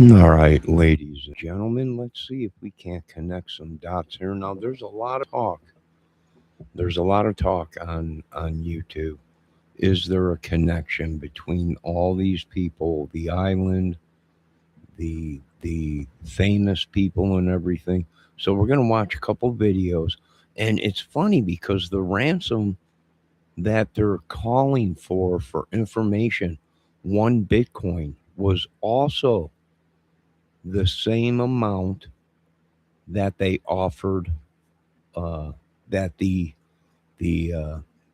All right, ladies and gentlemen, let's see if we can't connect some dots here. Now, there's a lot of talk. There's a lot of talk on YouTube. Is there a connection between all these people, the island, the famous people, and everything? So we're gonna watch a couple videos, and it's funny because the ransom that they're calling for information, 1 Bitcoin, was also the same amount that they offered, uh, that the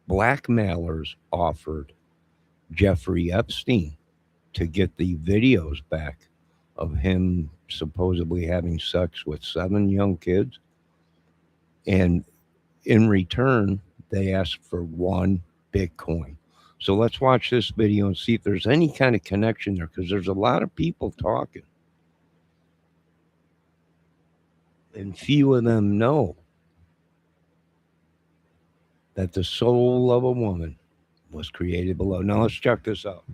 blackmailers offered Jeffrey Epstein to get the videos back of him supposedly having sex with 7 young kids, and in return they asked for 1 Bitcoin. So let's watch this video and see if there's any kind of connection there, because there's a lot of people talking, and few of them know that the soul of a woman was created below. Now let's check this out.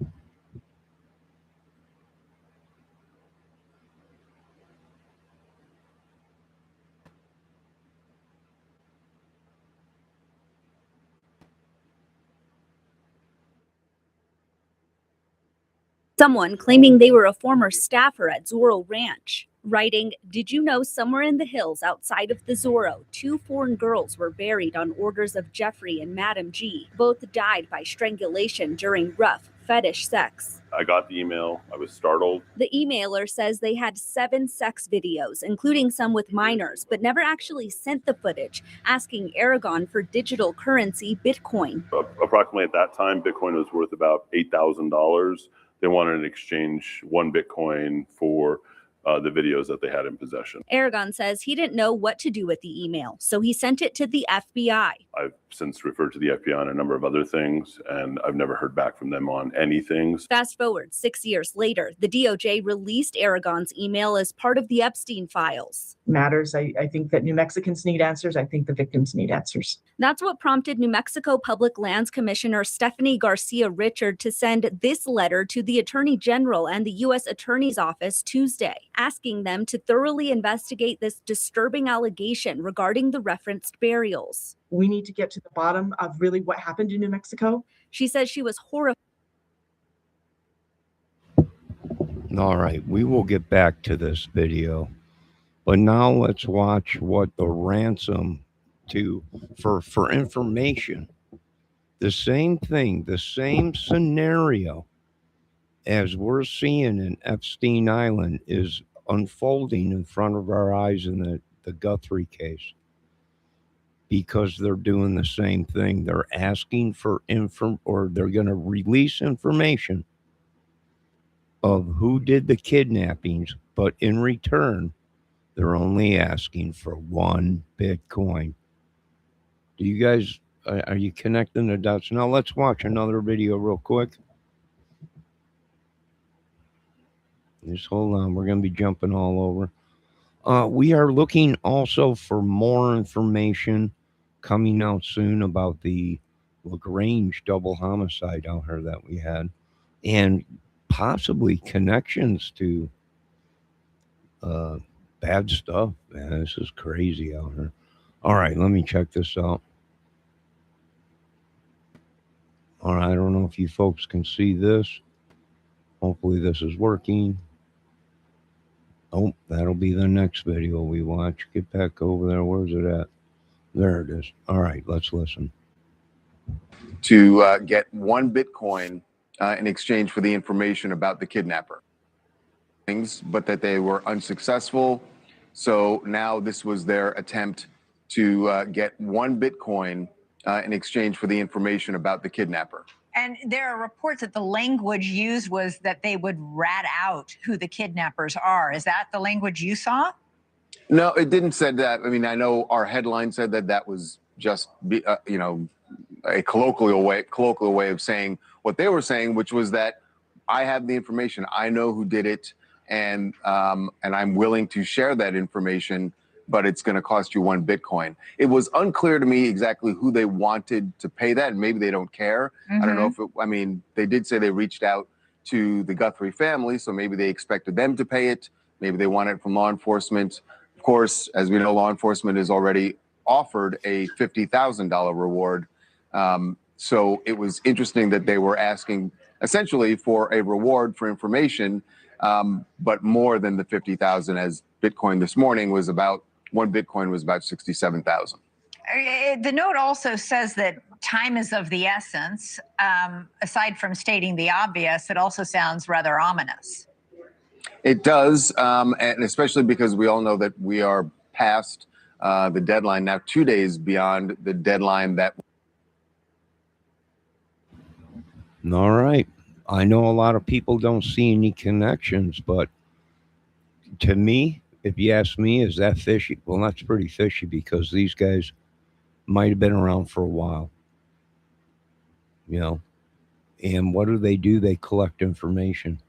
Someone claiming they were a former staffer at Zorro Ranch, writing, "Did you know somewhere in the hills outside of the Zorro, 2 foreign girls were buried on orders of Jeffrey and Madam G. Both died by strangulation during rough fetish sex." I got the email. I was startled. The emailer says they had 7 sex videos, including some with minors, but never actually sent the footage, asking Aragon for digital currency Bitcoin. Approximately at that time, Bitcoin was worth about $8,000. They wanted in exchange 1 Bitcoin for the videos that they had in possession. Aragon says he didn't know what to do with the email, so he sent it to the FBI. I've since referred to the FBI on a number of other things, and I've never heard back from them on anything. Fast forward 6 years later, the DOJ released Aragon's email as part of the Epstein files. Matters. I think that New Mexicans need answers. I think the victims need answers. That's what prompted New Mexico Public Lands Commissioner Stephanie Garcia Richard to send this letter to the Attorney General and the U.S. Attorney's Office Tuesday, asking them to thoroughly investigate this disturbing allegation regarding the referenced burials. We need to get to the bottom of really what happened in New Mexico. She says she was horrified. All right, we will get back to this video, but now let's watch what the ransom for information. The same thing, the same scenario as we're seeing in Epstein Island is unfolding in front of our eyes in the Guthrie case, because they're doing the same thing. They're asking for or they're going to release information of who did the kidnappings, but in return, they're only asking for 1 Bitcoin. Do you guys, are you connecting the dots? Now let's watch another video real quick. Just hold on. We're going to be jumping all over. We are looking also for more information coming out soon about the LaGrange double homicide out here that we had, and possibly connections to bad stuff. Man, this is crazy out here. All right, let me check this out. All right, I don't know if you folks can see this. Hopefully this is working. Oh, that'll be the next video we watch. Get back over there. Where's it at? There it is. All right, let's listen. To get 1 Bitcoin in exchange for the information about the kidnapper. But that they were unsuccessful. So now this was their attempt to get 1 Bitcoin in exchange for the information about the kidnapper. And there are reports that the language used was that they would rat out who the kidnappers are. Is that the language you saw? No, it didn't say that. I mean, I know our headline said that that was just, a colloquial way of saying what they were saying, which was that I have the information. I know who did it, and I'm willing to share that information, but it's going to cost you 1 Bitcoin. It was unclear to me exactly who they wanted to pay that, and maybe they don't care. I don't know if they did say they reached out to the Guthrie family, so maybe they expected them to pay it. Maybe they want it from law enforcement. Of course, as we know, law enforcement has already offered a $50,000 reward. So it was interesting that they were asking essentially for a reward for information, but more than the 50,000, as Bitcoin this morning was about, one Bitcoin was about 67,000. The note also says that time is of the essence. Aside from stating the obvious, it also sounds rather ominous. It does, and especially because we all know that we are past the deadline now, 2 days beyond the deadline that. All right. I know a lot of people don't see any connections, but to me, if you ask me, is that fishy? Well, that's pretty fishy because these guys might have been around for a while, you know. And what do? They collect information.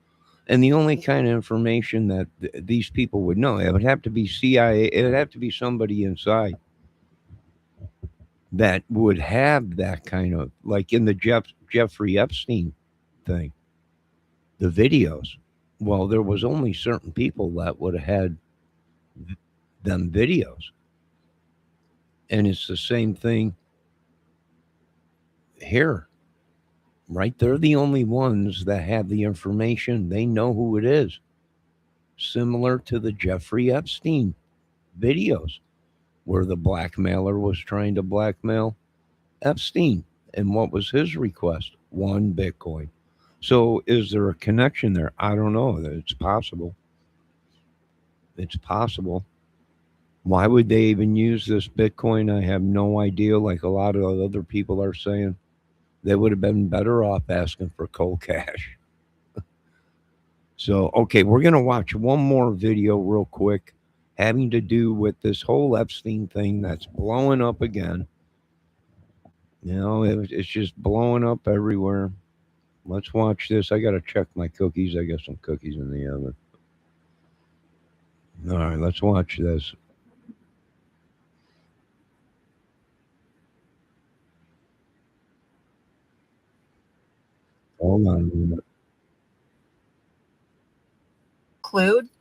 And the only kind of information that these people would know, it would have to be CIA, it would have to be somebody inside that would have that kind of, like in the Jeffrey Epstein thing, the videos. Well, there was only certain people that would have had them videos. And it's the same thing here, right? They're the only ones that have the information. They know who it is. Similar to the Jeffrey Epstein videos, where the blackmailer was trying to blackmail Epstein. And what was his request? 1 Bitcoin. So is there a connection there? I don't know. It's possible. It's possible. Why would they even use this Bitcoin? I have no idea. Like a lot of other people are saying, they would have been better off asking for cold cash. So, okay, we're going to watch one more video real quick having to do with this whole Epstein thing that's blowing up again. You know, it's just blowing up everywhere. Let's watch this. I got to check my cookies. I got some cookies in the oven. All right, let's watch this. Hold on a minute.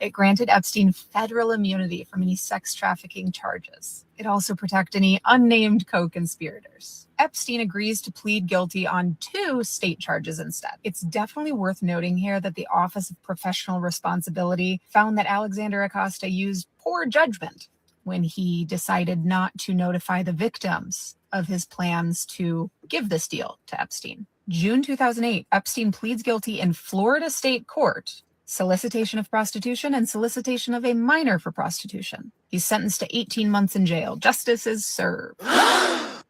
It granted Epstein federal immunity from any sex trafficking charges. It also protected any unnamed co-conspirators. Epstein agrees to plead guilty on 2 state charges instead. It's definitely worth noting here that the Office of Professional Responsibility found that Alexander Acosta used poor judgment when he decided not to notify the victims of his plans to give this deal to Epstein. June 2008, Epstein pleads guilty in Florida state court. Solicitation of prostitution and solicitation of a minor for prostitution. He's sentenced to 18 months in jail. Justice is served.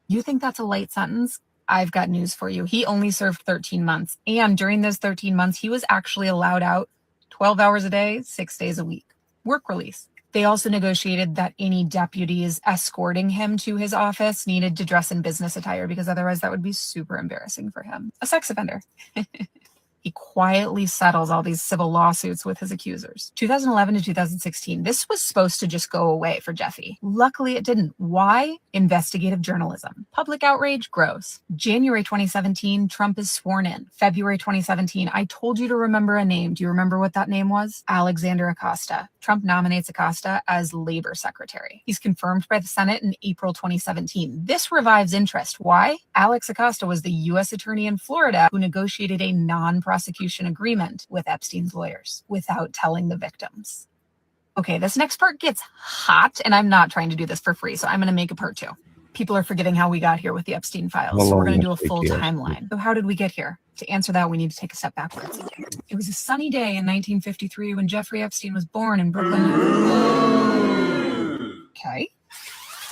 You think that's a light sentence? I've got news for you. He only served 13 months. And during those 13 months, he was actually allowed out 12 hours a day, 6 days a week. Work release. They also negotiated that any deputies escorting him to his office needed to dress in business attire because otherwise that would be super embarrassing for him. A sex offender. He quietly settles all these civil lawsuits with his accusers. 2011 to 2016, this was supposed to just go away for Jeffy. Luckily, it didn't. Why? Investigative journalism. Public outrage grows. January 2017, Trump is sworn in. February 2017, I told you to remember a name. Do you remember what that name was? Alexander Acosta. Trump nominates Acosta as labor secretary. He's confirmed by the Senate in April 2017. This revives interest. Why? Alex Acosta was the U.S. attorney in Florida who negotiated a non-prosecution agreement with Epstein's lawyers without telling the victims. Okay, this next part gets hot, and I'm not trying to do this for free, so I'm going to make a part 2. People are forgetting how we got here with the Epstein files, so we're going to do a full timeline. So how did we get here? To answer that, we need to take a step backwards. It was a sunny day in 1953 when Jeffrey Epstein was born in Brooklyn. Okay.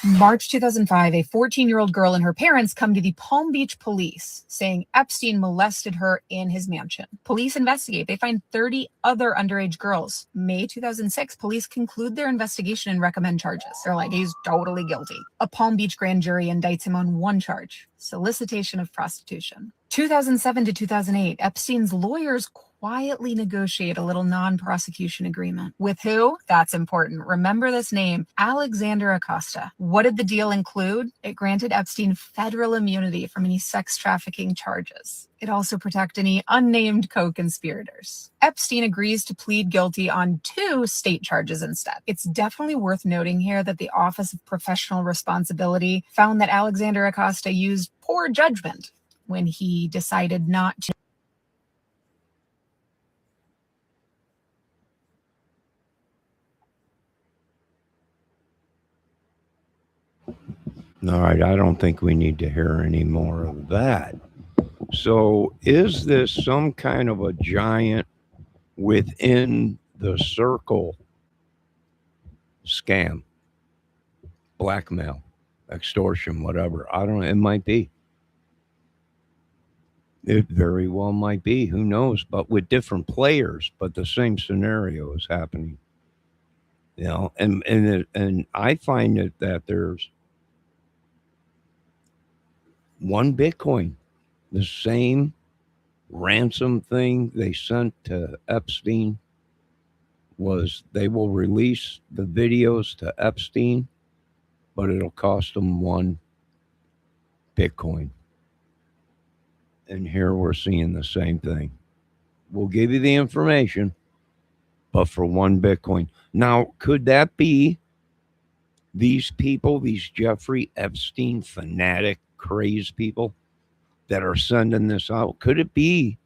March 2005, a 14-year-old girl and her parents come to the Palm Beach police saying Epstein molested her in his mansion. Police investigate. They find 30 other underage girls. May 2006, police conclude their investigation and recommend charges. They're like, he's totally guilty. A Palm Beach grand jury indicts him on 1 charge, solicitation of prostitution. 2007 to 2008, Epstein's lawyers quietly negotiate a little non-prosecution agreement. With who? That's important. Remember this name, Alexander Acosta. What did the deal include? It granted Epstein federal immunity from any sex trafficking charges. It also protected any unnamed co-conspirators. Epstein agrees to plead guilty on 2 state charges instead. It's definitely worth noting here that the Office of Professional Responsibility found that Alexander Acosta used poor judgment when he decided not to. All right, I don't think we need to hear any more of that. So, is this some kind of a giant within the circle scam, blackmail, extortion, whatever? I don't know. It might be. It very well might be. Who knows? But with different players, but the same scenario is happening. You know, and I find it that there's one Bitcoin, the same ransom thing they sent to Epstein was they will release the videos to Epstein, but it'll cost them 1 Bitcoin. And here we're seeing the same thing. We'll give you the information, but for 1 Bitcoin. Now, could that be these people, these Jeffrey Epstein fanatic, crazed people that are sending this out? Could it be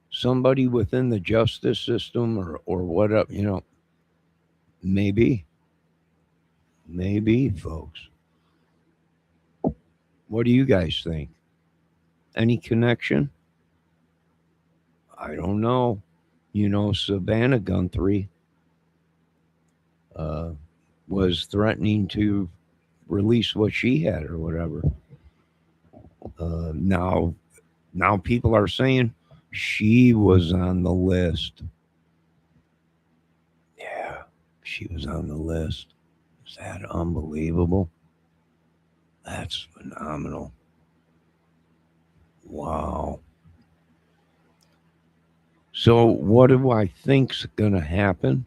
somebody within the justice system or what up, you know? Maybe, folks. What do you guys think? Any connection? I don't know. You know, Savannah Guthrie was threatening to release what she had or whatever. Now people are saying she was on the list. Yeah, she was on the list. Is that unbelievable? That's phenomenal. Wow. So what do I think's going to happen?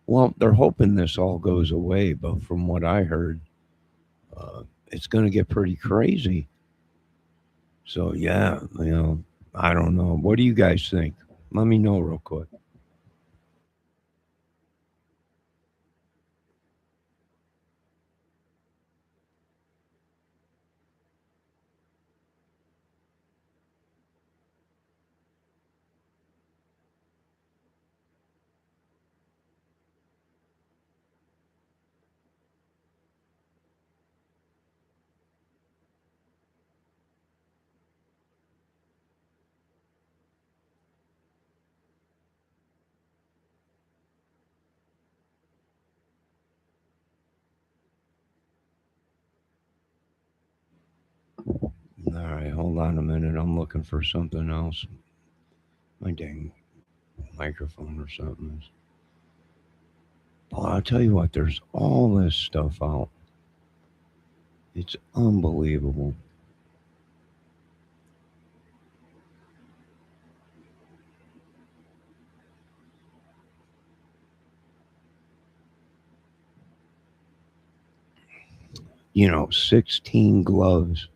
Well, they're hoping this all goes away, but from what I heard, it's going to get pretty crazy. So yeah, you know, I don't know. What do you guys think? Let me know real quick. All right, hold on a minute. I'm looking for something else. My dang microphone or something. Well, I'll tell you what, there's all this stuff out. It's unbelievable. You know, 16 gloves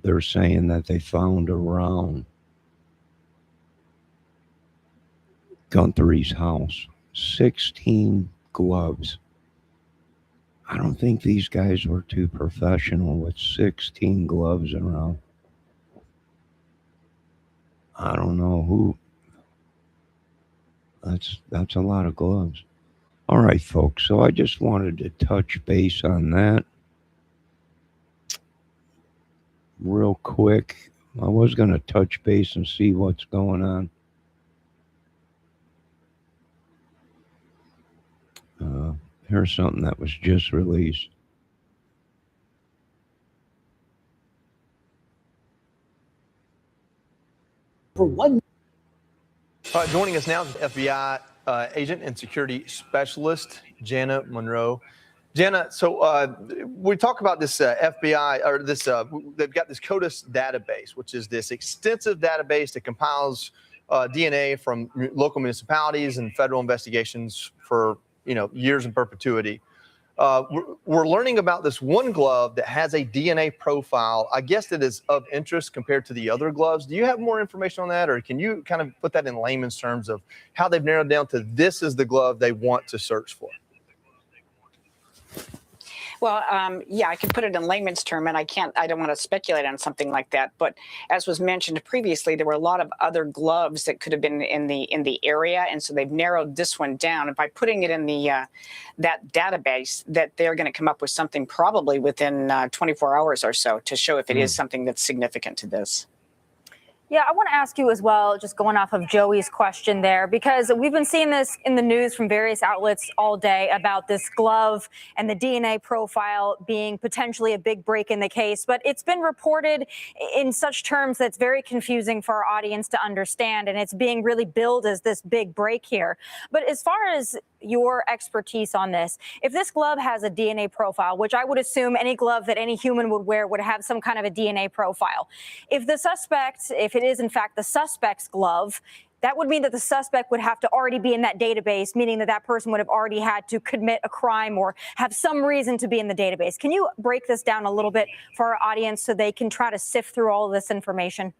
they're saying that they found around Guthries' house. 16 gloves. I don't think these guys were too professional with 16 gloves around. I don't know who. That's a lot of gloves. All right, folks. So I just wanted to touch base on that real quick. I was going to touch base and see what's going on. Here's something that was just released. For one. Joining us now is FBI agent and security specialist Jana Monroe. Jenna, so we talk about this FBI, or this, they've got this CODIS database, which is this extensive database that compiles DNA from local municipalities and federal investigations for, years in perpetuity. We're learning about this one glove that has a DNA profile, I guess, that is of interest compared to the other gloves. Do you have more information on that, or can you kind of put that in layman's terms of how they've narrowed down to this is the glove they want to search for? Well, yeah, I can put it in layman's term, and I don't want to speculate on something like that. But as was mentioned previously, there were a lot of other gloves that could have been in the area, and so they've narrowed this one down. And by putting it in the that database, that they're going to come up with something probably within 24 hours or so to show if it is something that's significant to this. Yeah, I want to ask you as well, just going off of Joey's question there, because we've been seeing this in the news from various outlets all day about this glove and the DNA profile being potentially a big break in the case. But it's been reported in such terms that's very confusing for our audience to understand. And it's being really billed as this big break here. But as far as your expertise on this, if this glove has a DNA profile, which I would assume any glove that any human would wear would have some kind of a DNA profile. If the suspect, if it is in fact the suspect's glove, that would mean that the suspect would have to already be in that database, meaning that that person would have already had to commit a crime or have some reason to be in the database. Can you break this down a little bit for our audience so they can try to sift through all of this information?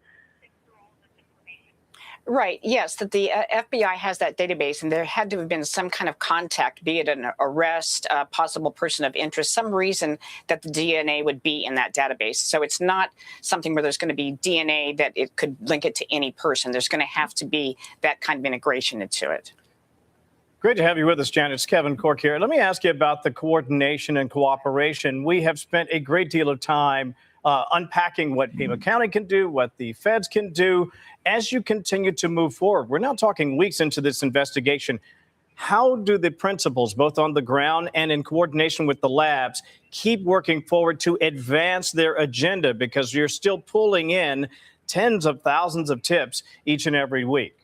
Right. Yes, that the FBI has that database, and there had to have been some kind of contact, be it an arrest, a possible person of interest, some reason that the DNA would be in that database. So it's not something where there's going to be DNA that it could link it to any person. There's going to have to be that kind of integration into it. Great to have you with us, Janet. It's Kevin Cork here. Let me ask you about the coordination and cooperation. We have spent a great deal of time unpacking what Pima County can do, what the feds can do as you continue to move forward. We're now talking weeks into this investigation. How do the principals, both on the ground and in coordination with the labs, keep working forward to advance their agenda? Because you're still pulling in tens of thousands of tips each and every week.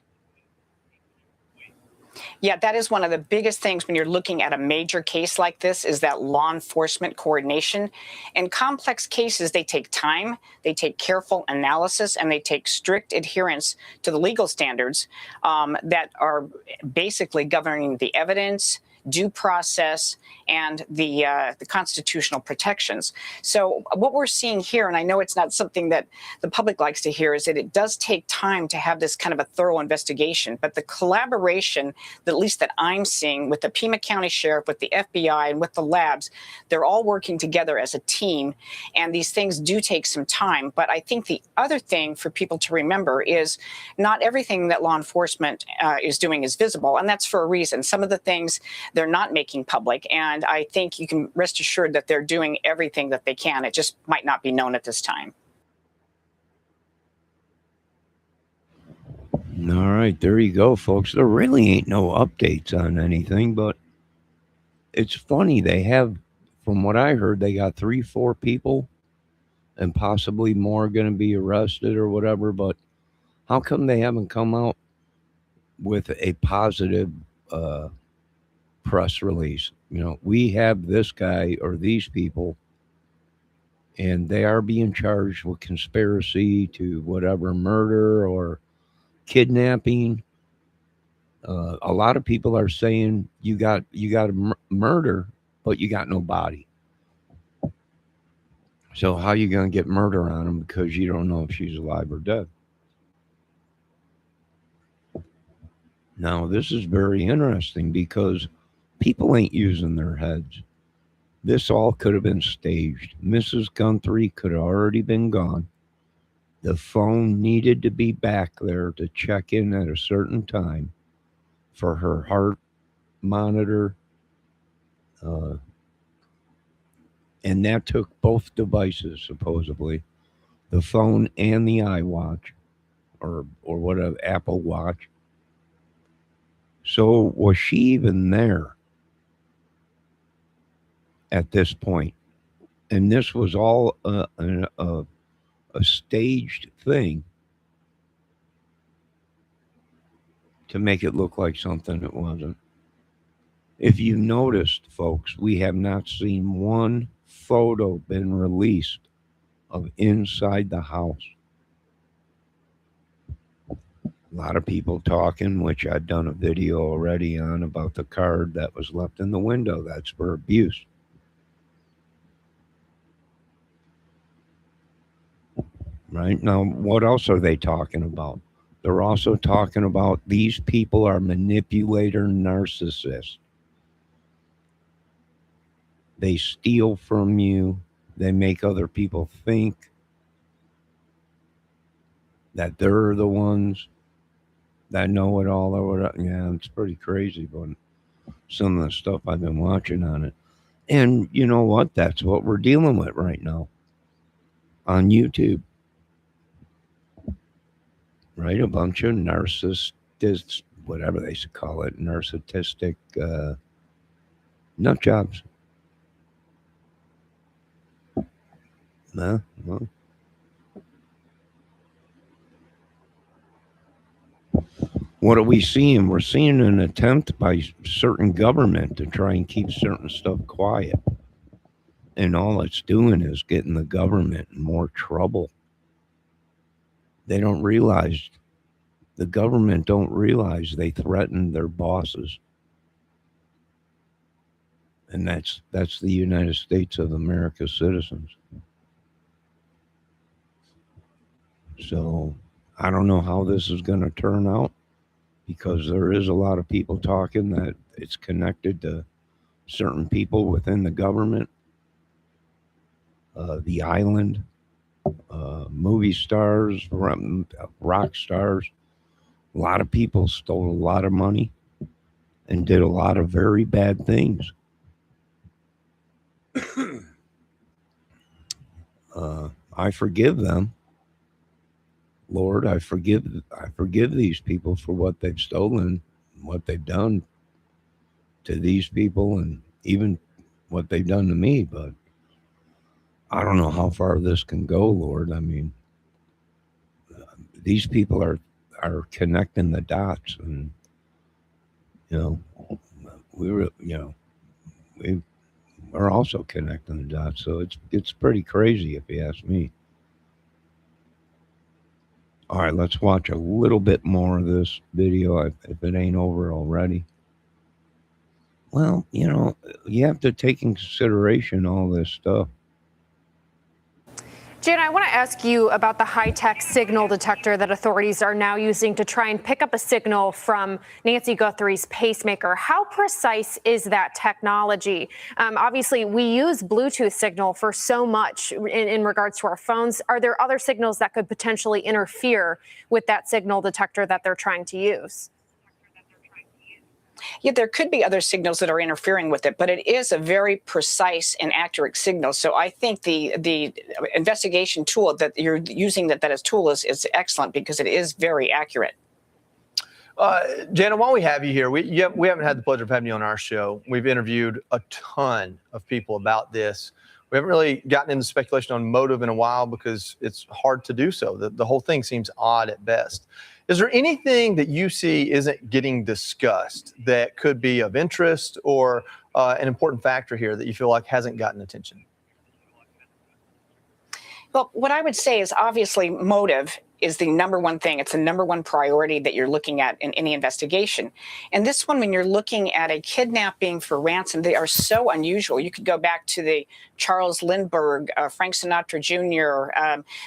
Yeah, that is one of the biggest things when you're looking at a major case like this, is that law enforcement coordination. In complex cases, they take time, they take careful analysis, and they take strict adherence to the legal standards that are basically governing the evidence, due process, and the constitutional protections. So what we're seeing here, and I know it's not something that the public likes to hear, is that it does take time to have this kind of a thorough investigation. But the collaboration, at least that I'm seeing with the Pima County Sheriff, with the FBI, and with the labs, they're all working together as a team. And these things do take some time. But I think the other thing for people to remember is not everything that law enforcement is doing is visible. And that's for a reason. Some of the things they're not making public. And I think you can rest assured that they're doing everything that they can. It just might not be known at this time. All right, there you go, folks. There really ain't no updates on anything, but it's funny. They have, from what I heard, they got 3-4 people and possibly more going to be arrested or whatever. But how come they haven't come out with a positive press release? We have this guy or these people, and they are being charged with conspiracy to whatever, murder or kidnapping. A lot of people are saying you got a murder, but you got no body. So how you going to get murder on them because you don't know if she's alive or dead? Now, this is very interesting because people ain't using their heads. This all could have been staged. Mrs. Guthrie could have already been gone. The phone needed to be back there to check in at a certain time for her heart monitor. And that took both devices, supposedly, the phone and the iWatch, or whatever, Apple Watch. So was she even there at this point? And this was all a staged thing to make it look like something it wasn't. If you noticed, folks, we have not seen one photo been released of inside the house. A lot of people talking, which I've done a video already on about the card that was left in the window. That's for abuse. Right now, what else are they talking about? They're also talking about these people are manipulator narcissists. They steal from you. They make other people think that they're the ones that know it all or whatever. Yeah, it's pretty crazy, but some of the stuff I've been watching on it. And you know what? That's what we're dealing with right now on YouTube. Right? A bunch of narcissists, whatever they should call it, narcissistic nut jobs. No, well. What are we seeing? We're seeing an attempt by certain government to try and keep certain stuff quiet. And all it's doing is getting the government in more trouble. They don't realize, the government don't realize they threaten their bosses. And that's the United States of America citizens. So I don't know how this is going to turn out, because there is a lot of people talking that it's connected to certain people within the government, the island, movie stars, rock stars. A lot of people stole a lot of money and did a lot of very bad things. I forgive them. Lord, I forgive these people for what they've stolen, what they've done to these people, and even what they've done to me. But I don't know how far this can go, Lord. I mean, these people are connecting the dots, and we're also connecting the dots. So it's pretty crazy, if you ask me. All right, let's watch a little bit more of this video if it ain't over already. Well, you have to take in consideration all this stuff. Jan, I want to ask you about the high-tech signal detector that authorities are now using to try and pick up a signal from Nancy Guthries' pacemaker. How precise is that technology? Obviously, we use Bluetooth signal for so much in regards to our phones. Are there other signals that could potentially interfere with that signal detector that they're trying to use? Yeah, there could be other signals that are interfering with it, but it is a very precise and accurate signal. So I think the investigation tool that you're using that as tool is excellent, because it is very accurate. Jana, while we have you here, we haven't had the pleasure of having you on our show. We've interviewed a ton of people about this. We haven't really gotten into speculation on motive in a while, because it's hard to do so. The whole thing seems odd at best. Is there anything that you see isn't getting discussed that could be of interest or an important factor here that you feel like hasn't gotten attention? Well, what I would say is obviously motive is the number one thing. It's the number one priority that you're looking at in any investigation. And this one, when you're looking at a kidnapping for ransom, they are so unusual. You could go back to the Charles Lindbergh, Frank Sinatra Jr.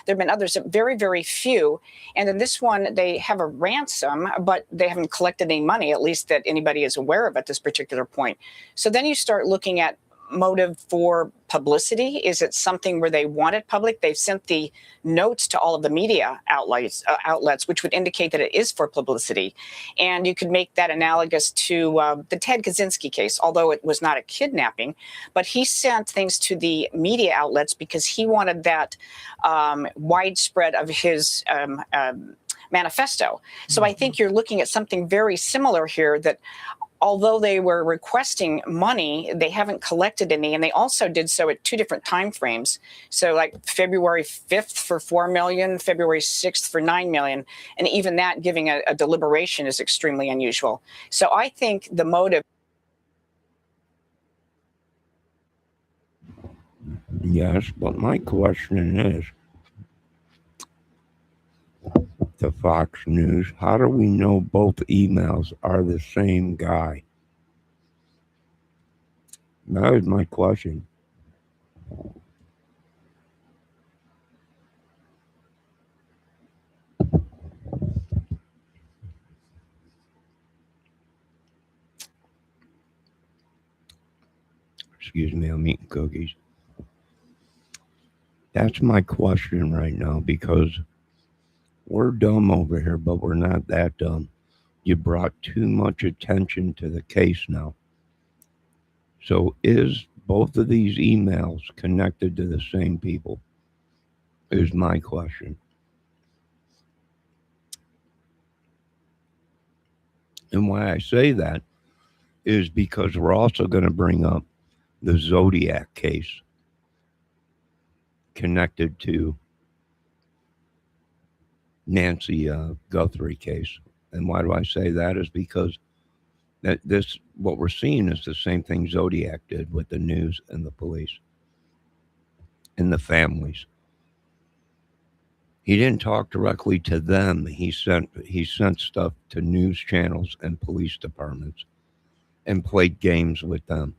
There have been others, very, very few. And then this one, they have a ransom, but they haven't collected any money, at least that anybody is aware of at this particular point. So then you start looking at motive for publicity. Is it something where they want it public? They've sent the notes to all of the media outlets, which would indicate that it is for publicity. And you could make that analogous to the Ted Kaczynski case, although it was not a kidnapping, but he sent things to the media outlets because he wanted that widespread of his manifesto. So I think you're looking at something very similar here, that although they were requesting money, they haven't collected any, and they also did so at two different time frames. So like February 5th for $4 million, February 6th for $9 million, and even that giving a deliberation is extremely unusual. So I think the motive Yes, but my question is to Fox News, how do we know both emails are the same guy? That is my question. Excuse me, I'm eating cookies. That's my question right now because we're dumb over here, but we're not that dumb. You brought too much attention to the case now. So, is both of these emails connected to the same people? Is my question. And why I say that is because we're also going to bring up the Zodiac case connected to Nancy Guthrie case. And why do I say that? Is because that this what we're seeing is the same thing Zodiac did with the news and the police and the families. He didn't talk directly to them. He sent stuff to news channels and police departments and played games with them.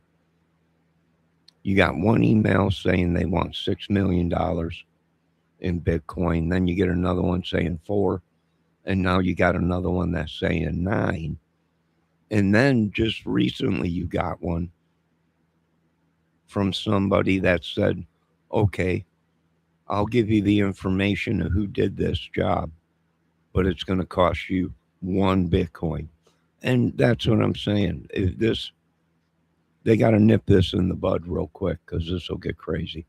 You got one email saying they want $6 million in Bitcoin. Then you get another one saying four, and now you got another one that's saying nine. And then just recently you got one from somebody that said, okay, I'll give you the information of who did this job, but it's going to cost you one Bitcoin. And that's what I'm saying. If this, they got to nip this in the bud real quick because this will get crazy.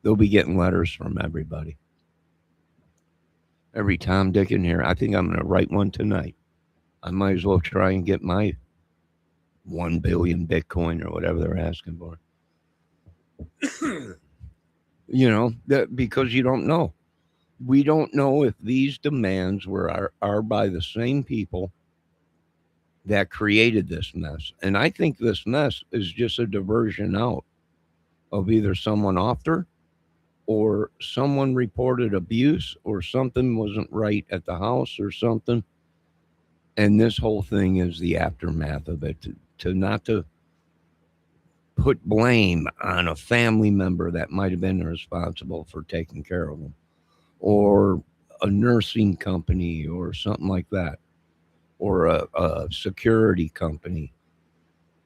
They'll be getting letters from everybody. Every Tom, Dick, and here. I think I'm going to write one tonight. I might as well try and get my 1 billion Bitcoin or whatever they're asking for. That because you don't know. We don't know if these demands are by the same people that created this mess. And I think this mess is just a diversion out of either someone after or someone reported abuse or something wasn't right at the house or something. And this whole thing is the aftermath of it to not to put blame on a family member that might have been responsible for taking care of them or a nursing company or something like that or a security company.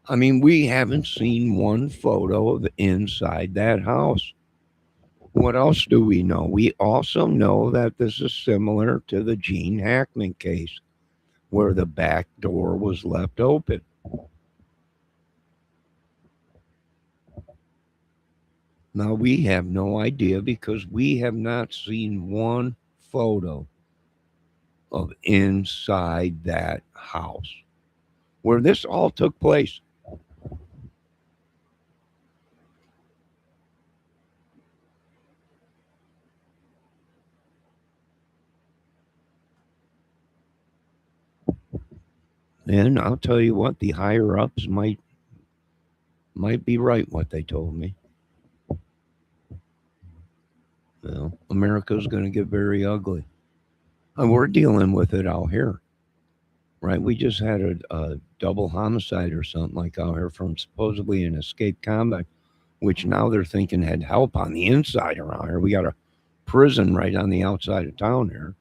I mean, we haven't seen one photo of inside that house. What else do we know? We also know that this is similar to the Gene Hackman case where the back door was left open. Now, we have no idea because we have not seen one photo of inside that house where this all took place. And I'll tell you what, the higher ups might be right what they told me. Well, America's going to get very ugly. And we're dealing with it out here, right? We just had a double homicide or something like out here from supposedly an escaped convict, which now they're thinking had help on the inside around here. We got a prison right on the outside of town here,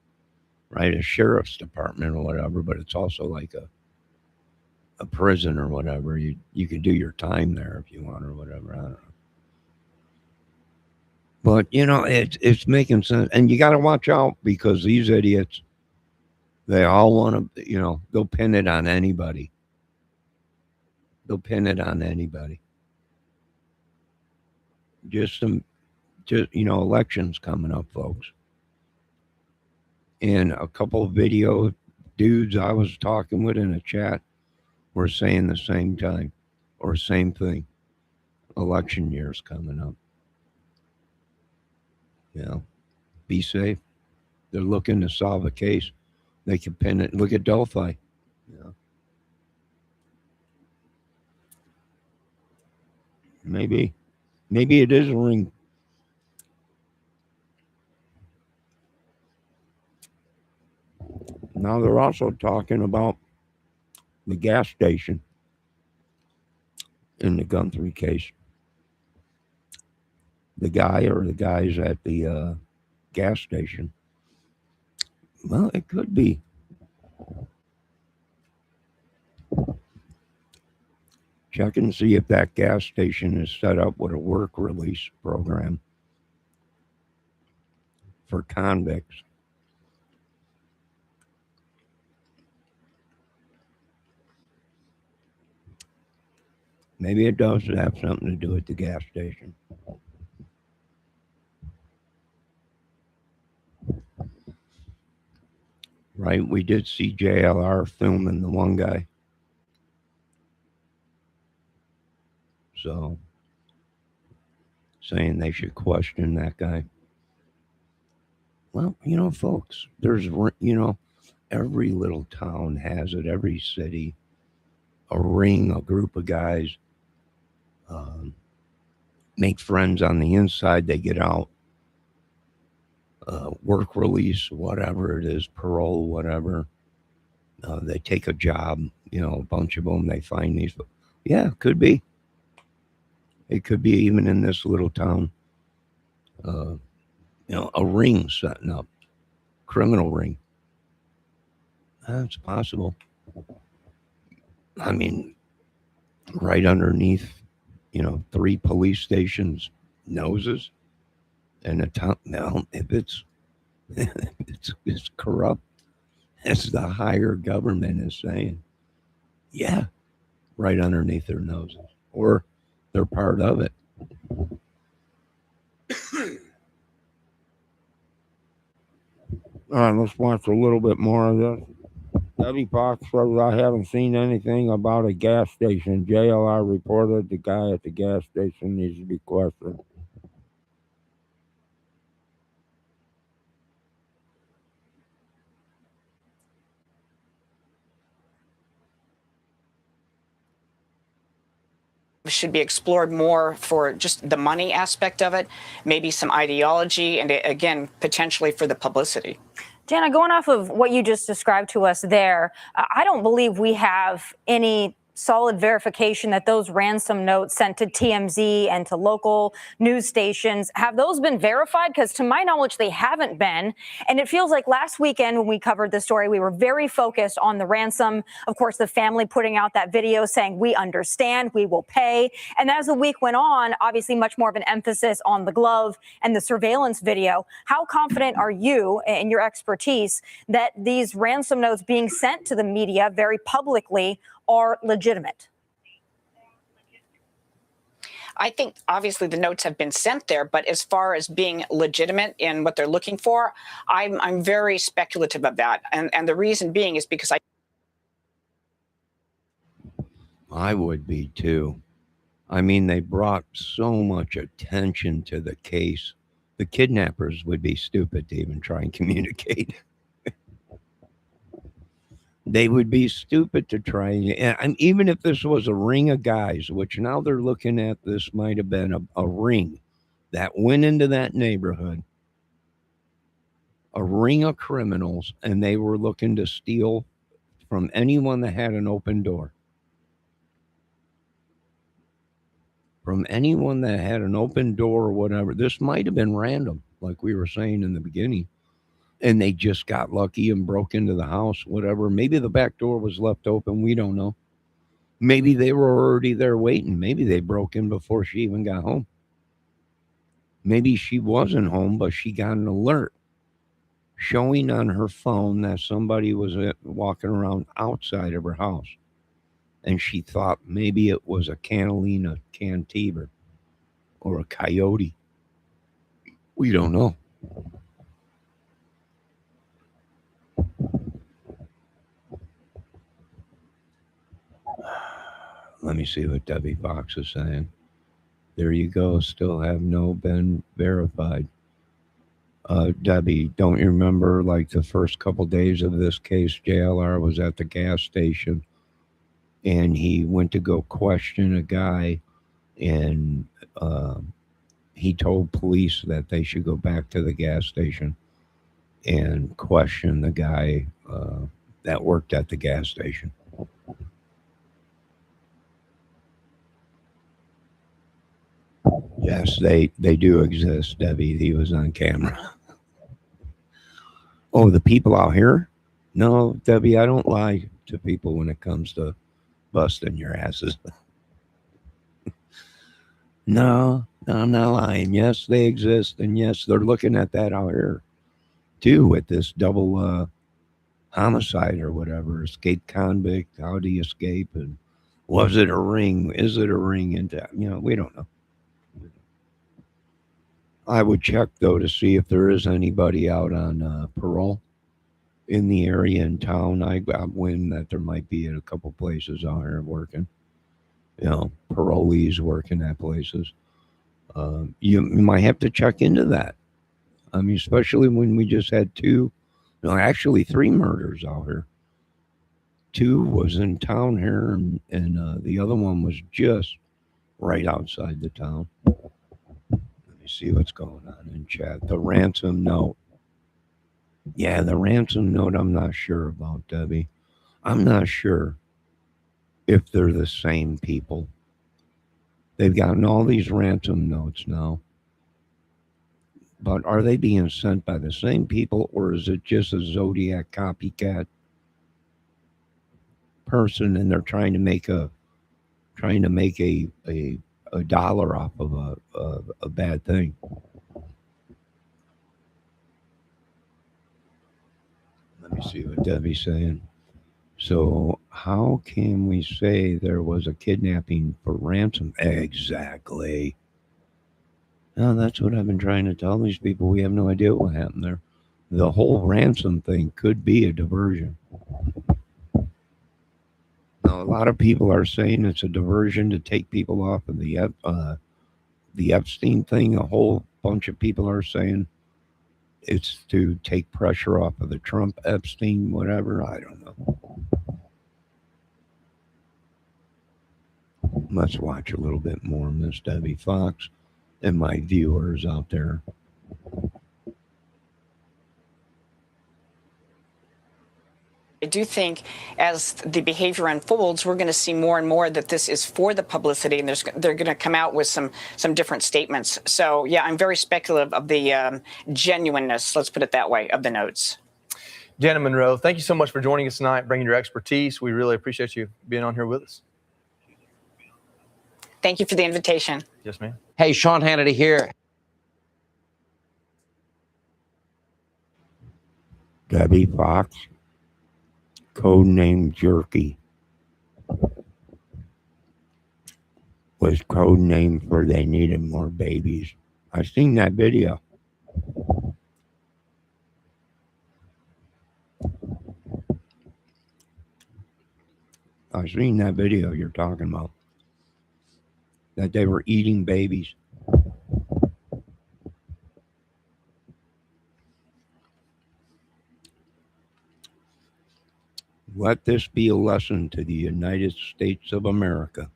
right? A sheriff's department or whatever, but it's also like a prison or whatever. You can do your time there if you want or whatever. I don't know. But it's making sense, and you got to watch out because these idiots, they all want to, they'll pin it on anybody. They'll pin it on anybody. Just elections coming up, folks, and a couple of video dudes I was talking with in a chat were saying the same time or same thing. Election year's coming up. Be safe. They're looking to solve a case. They can pin it. Look at Delphi. Maybe it is a ring. Now they're also talking about the gas station in the Guthrie case. The guy or the guys at the gas station. Well, it could be. Check and see if that gas station is set up with a work release program for convicts. Maybe it does have something to do with the gas station. Right? We did see JLR filming the one guy. So, saying they should question that guy. Well, folks, there's, every little town has it, every city, a ring, a group of guys, make friends on the inside, they get out, work release, whatever it is, parole, whatever. They take a job, a bunch of them, they find these. Yeah, could be. It could be even in this little town, a ring setting up, criminal ring. That's possible. I mean, right underneath, 3 police stations' noses, and a town. Now, if it's it's corrupt, as the higher government is saying, yeah, right underneath their noses, or they're part of it. All right, let's watch a little bit more of this. Debbie Fox says, I haven't seen anything about a gas station. JLR reported the guy at the gas station needs to be questioned. Should be explored more for just the money aspect of it, maybe some ideology, and again, potentially for the publicity. Jana, going off of what you just described to us there, I don't believe we have any solid verification that those ransom notes sent to TMZ and to local news stations, have those been verified? Because to my knowledge, they haven't been. And it feels like last weekend when we covered the story, we were very focused on the ransom. Of course, the family putting out that video saying, we understand, we will pay. And as the week went on, obviously much more of an emphasis on the glove and the surveillance video. How confident are you in your expertise that these ransom notes being sent to the media very publicly are legitimate? I think obviously the notes have been sent there, but as far as being legitimate in what they're looking for, I'm very speculative of that. And the reason being is because I would be too. I mean, they brought so much attention to the case. The kidnappers would be stupid to even try and communicate. They would be stupid to try. And even if this was a ring of guys, which now they're looking at, this might have been a ring that went into that neighborhood, a ring of criminals, and they were looking to steal from anyone that had an open door. From anyone that had an open door or whatever. This might have been random, like we were saying in the beginning. And they just got lucky and broke into the house, whatever. Maybe the back door was left open. We don't know. Maybe they were already there waiting. Maybe they broke in before she even got home. Maybe she wasn't home, but she got an alert showing on her phone that somebody was walking around outside of her house. And she thought maybe it was a Catalina cantiber or a coyote. We don't know. Let me see what Debbie Fox is saying. There you go. Still have no been verified. Debbie, don't you remember like the first couple days of this case, JLR was at the gas station and he went to go question a guy and he told police that they should go back to the gas station and question the guy that worked at the gas station. Yes, they do exist, Debbie. He was on camera. Oh, the people out here? No, Debbie, I don't lie to people when it comes to busting your asses. No, I'm not lying. Yes, they exist, and yes, they're looking at that out here too with this double homicide or whatever, escaped convict. How do you escape? And was it a ring? Is it a ring? Into we don't know. I would check though to see if there is anybody out on parole in the area in town. I got wind that there might be at a couple places out here working. Parolees working at places. You might have to check into that. I mean, especially when we just had actually 3 murders out here. 2 was in town here, and the other one was just right outside the town. Let me see what's going on in chat. The ransom note. Yeah, the ransom note I'm not sure about, Debbie. I'm not sure if they're the same people. They've gotten all these ransom notes now. But are they being sent by the same people, or is it just a Zodiac copycat person and they're trying to make a dollar off of a bad thing? Let me see what Debbie's saying. So how can we say there was a kidnapping for ransom? Exactly. No, that's what I've been trying to tell these people. We have no idea what happened there. The whole ransom thing could be a diversion. Now, a lot of people are saying it's a diversion to take people off of the Epstein thing. A whole bunch of people are saying it's to take pressure off of the Trump, Epstein, whatever. I don't know. Let's watch a little bit more, Miss Debbie Fox and my viewers out there. I do think as the behavior unfolds, we're going to see more and more that this is for the publicity, and they're going to come out with some different statements. So, yeah, I'm very speculative of the genuineness, let's put it that way, of the notes. Jana Monroe, thank you so much for joining us tonight, bringing your expertise. We really appreciate you being on here with us. Thank you for the invitation. Yes, ma'am. Hey, Sean Hannity here. Debbie Fox, codename Jerky, was codename for they needed more babies. I've seen that video. I've seen that video you're talking about. That they were eating babies. Let this be a lesson to the United States of America.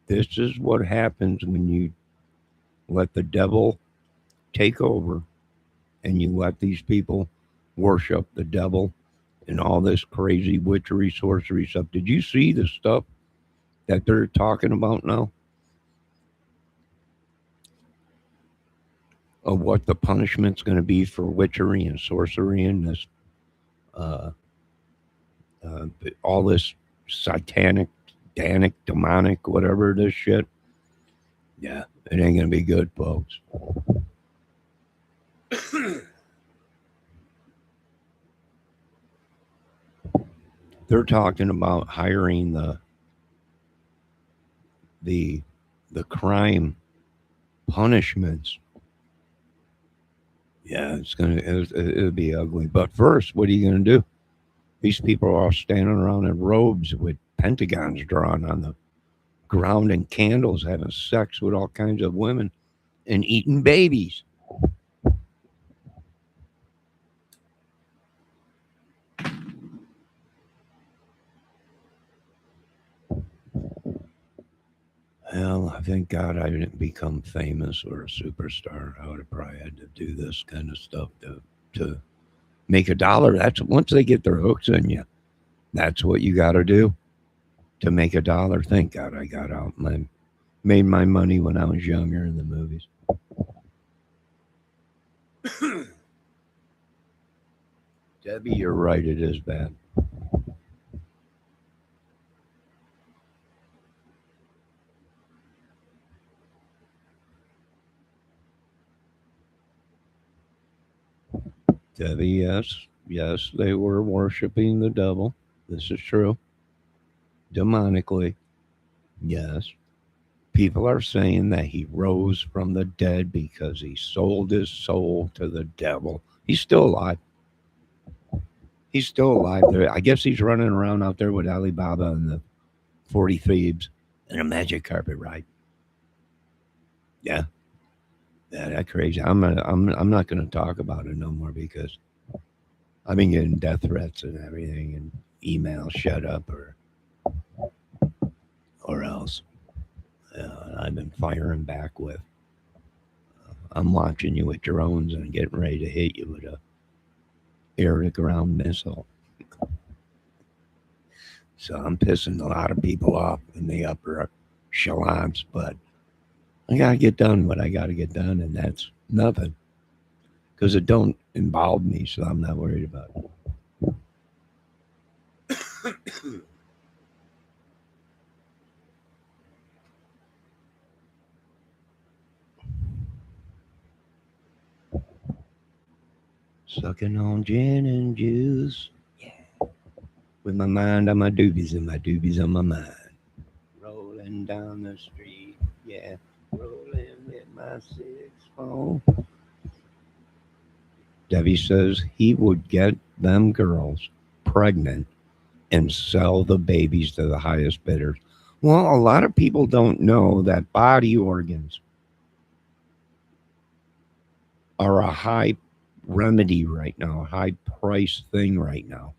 This is what happens when you let the devil take over and you let these people worship the devil and all this crazy witchery, sorcery stuff. Did you see the stuff that they're talking about now? Of what the punishment's going to be for witchery and sorcery and this, all this satanic, demonic, whatever it is shit. Yeah, it ain't going to be good, folks. They're talking about hiring the crime punishments. Yeah, it'll be ugly. But first, what are you going to do? These people are all standing around in robes with pentagons drawn on the ground and candles, having sex with all kinds of women and eating babies. Well, thank God I didn't become famous or a superstar. I would have probably had to do this kind of stuff to make $1. That's once they get their hooks in you. That's what you got to do to make $1. Thank God I got out made my money when I was younger in the movies. Debbie, you're right. It is bad. Debbie, yes. Yes, they were worshiping the devil. This is true. Demonically. Yes. People are saying that he rose from the dead because he sold his soul to the devil. He's still alive. He's still alive. I guess he's running around out there with Alibaba and the 40 thieves and a magic carpet ride. Yeah. Yeah, that's crazy. I'm not going to talk about it no more because I've been getting death threats and everything and emails, shut up or else. I've been firing back with, I'm launching you with drones and getting ready to hit you with a air-to-ground missile. So I'm pissing a lot of people off in the upper echelons, but I got to get done what I got to get done, and that's nothing because it don't involve me, so I'm not worried about it. Sucking on gin and juice. Yeah. With my mind on my doobies and my doobies on my mind. Rolling down the street. Yeah. Rolling with my 6-4. Debbie says he would get them girls pregnant and sell the babies to the highest bidders. Well, a lot of people don't know that body organs are a high remedy right now, a high price thing right now.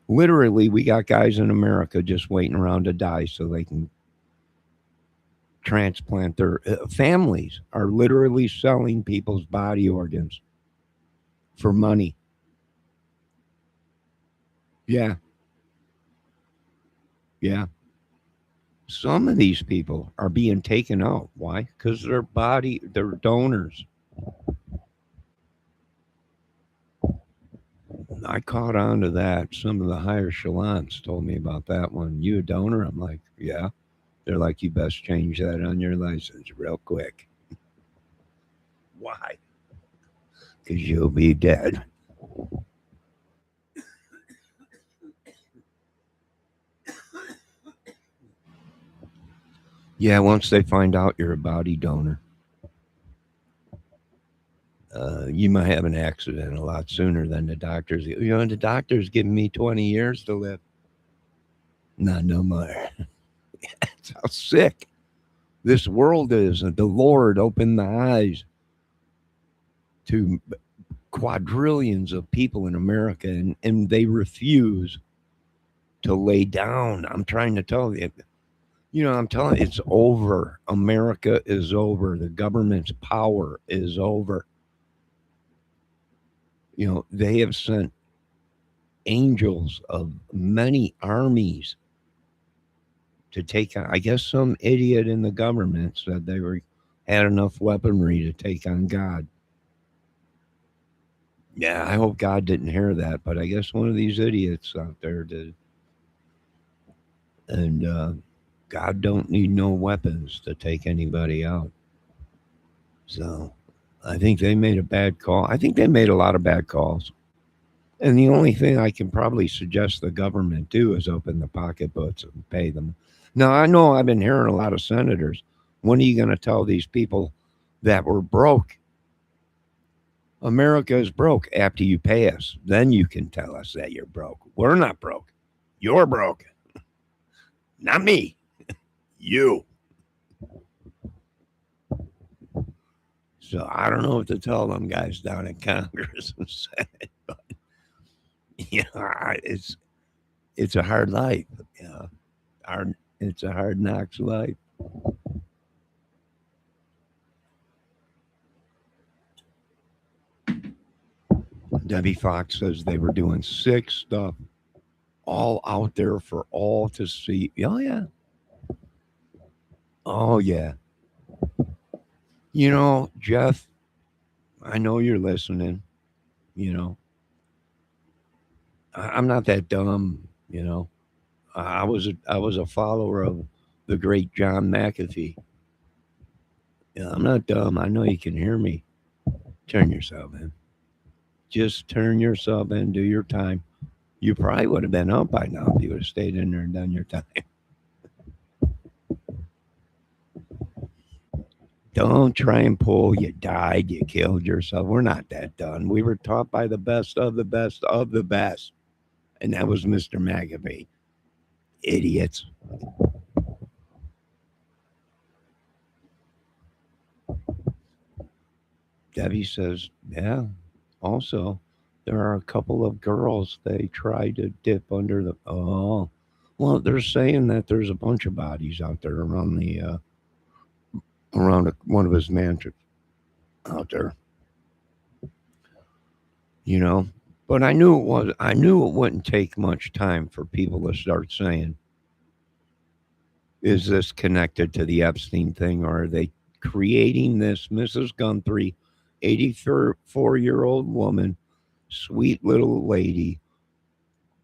Literally, we got guys in America just waiting around to die so they can transplant their families are literally selling people's body organs for money. Yeah. Yeah. Some of these people are being taken out. Why? Because they're donors. I caught on to that. Some of the higher echelons told me about that one. You a donor? I'm like, yeah. They're like, you best change that on your license real quick. Why? Because you'll be dead. Yeah, once they find out you're a body donor, you might have an accident a lot sooner than the doctors. The doctor's giving me 20 years to live. Not no more. That's how sick this world is. And the Lord opened the eyes to quadrillions of people in America, and they refuse to lay down. I'm trying to tell you. I'm telling you, it's over. America is over. The government's power is over. They have sent angels of many armies to take on. I guess some idiot in the government said they had enough weaponry to take on God. Yeah, I hope God didn't hear that, but I guess one of these idiots out there did. And God don't need no weapons to take anybody out. So I think they made a bad call. I think they made a lot of bad calls. And the only thing I can probably suggest the government do is open the pocketbooks and pay them. Now, I know I've been hearing a lot of senators. When are you going to tell these people that we're broke? America is broke. After you pay us, then you can tell us that you're broke. We're not broke. You're broke. Not me. You. So I don't know what to tell them guys down in Congress and Senate, but it's a hard life. It's a hard knocks life. Debbie Fox says they were doing sick stuff all out there for all to see. Oh, yeah. Oh, yeah. You know, Jeff, I know you're listening. You know, I'm not that dumb. You know, I was a follower of the great John McAfee. Yeah, I'm not dumb. I know you can hear me. Turn yourself in. Just turn yourself in. Do your time. You probably would have been up by now if you would have stayed in there and done your time. Don't try and pull. You died. You killed yourself. We're not that done. We were taught by the best of the best of the best. And that was Mr. McAfee. Idiots. Debbie says, yeah. Also, there are a couple of girls they try to dip under the. Oh, well, they're saying that there's a bunch of bodies out there around one of his mansions out there. You know, but I knew it was. I knew it wouldn't take much time for people to start saying, "Is this connected to the Epstein thing, or are they creating this?" Mrs. Guthrie, 84-year-old woman, sweet little lady,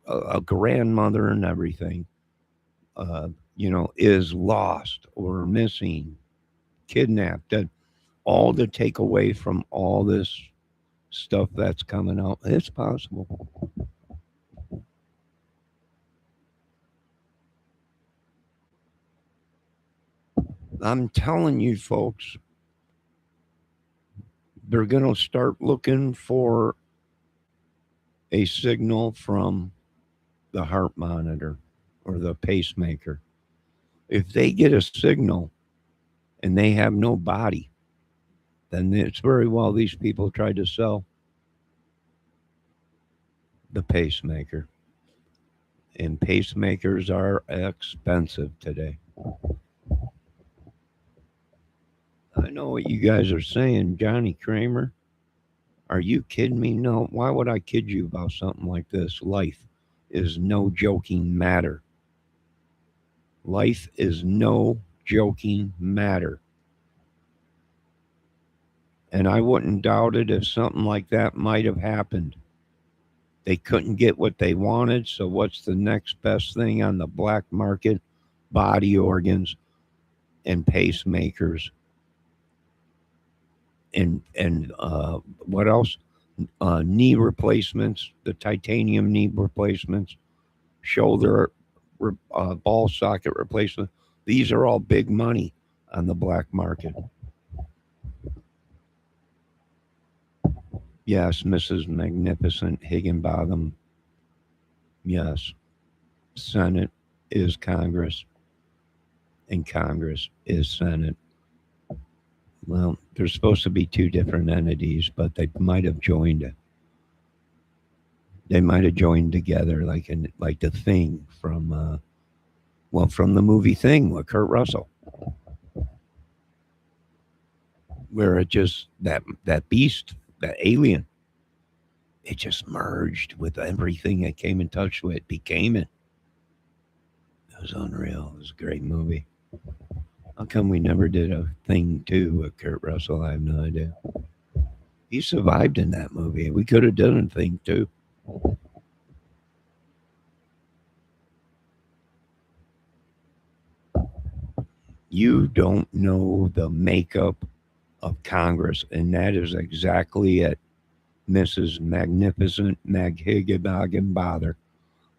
a grandmother and everything, you know, is lost or missing, kidnapped, all to take away from all this stuff that's coming out. It's possible. I'm telling you, folks, they're going to start looking for a signal from the heart monitor or the pacemaker. If they get a signal and they have no body, then it's very well these people tried to sell the pacemaker. And pacemakers are expensive today. I know what you guys are saying, Johnny Kramer. Are you kidding me? No. Why would I kid you about something like this? Life is no joking matter. Life is no joking matter. And I wouldn't doubt it if something like that might have happened. They couldn't get what they wanted, so what's the next best thing on the black market? Body organs and pacemakers. And what else? Knee replacements, the titanium knee replacements, shoulder ball socket replacement. These are all big money on the black market. Yes, Mrs. Magnificent Higginbotham. Yes, Senate is Congress, and Congress is Senate. Well, there's supposed to be two different entities, but they might have joined it. They might have joined together, like the Thing from, from the movie Thing with Kurt Russell, where it just that beast, that alien, it just merged with everything it came in touch with, became it. It was unreal. It was a great movie. How come we never did a Thing 2 with Kurt Russell? I have no idea. He survived in that movie. We could have done a Thing 2. You don't know the makeup of Congress, and that is exactly it, Mrs. Magnificent Bother.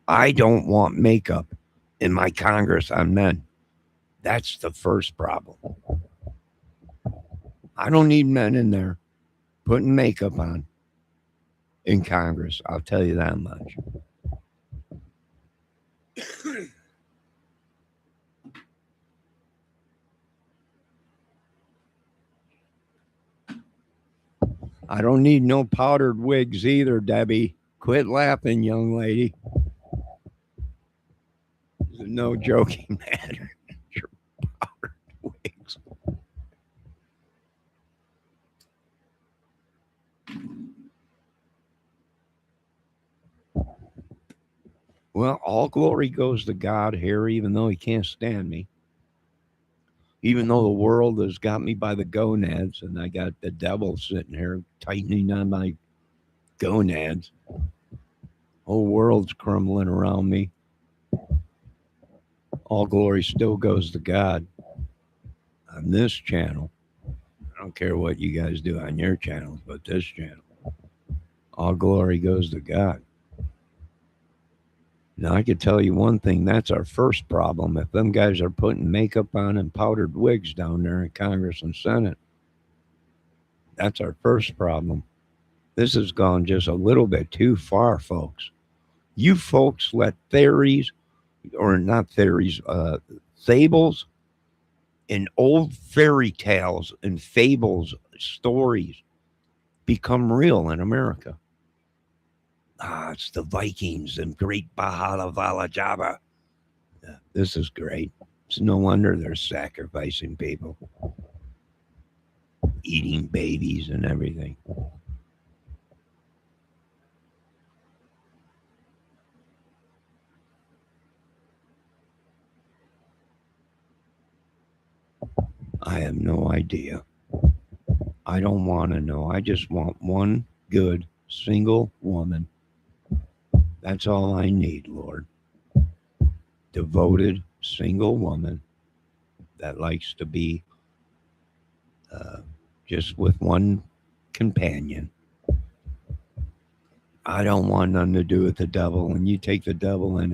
I don't want makeup in my Congress on men. That's the first problem. I don't need men in there putting makeup on in Congress. I'll tell you that much. I don't need no powdered wigs either, Debbie. Quit laughing, young lady. It's no joking matter. Your powdered wigs. Well, all glory goes to God here, even though he can't stand me. Even though the world has got me by the gonads and I got the devil sitting here tightening on my gonads. Whole world's crumbling around me. All glory still goes to God on this channel. I don't care what you guys do on your channels, but this channel, all glory goes to God. Now, I could tell you one thing, that's our first problem. If them guys are putting makeup on and powdered wigs down there in Congress and Senate, that's our first problem. This has gone just a little bit too far, folks. You folks let theories, or not theories, fables and old fairy tales and fables, stories become real in America. It's the Vikings and Great Bahala Yeah, this is great. It's no wonder they're sacrificing people, eating babies and everything. I have no idea. I don't want to know. I just want one good single woman. That's all I need, Lord. Devoted single woman that likes to be just with one companion. I don't want nothing to do with the devil. And you take the devil and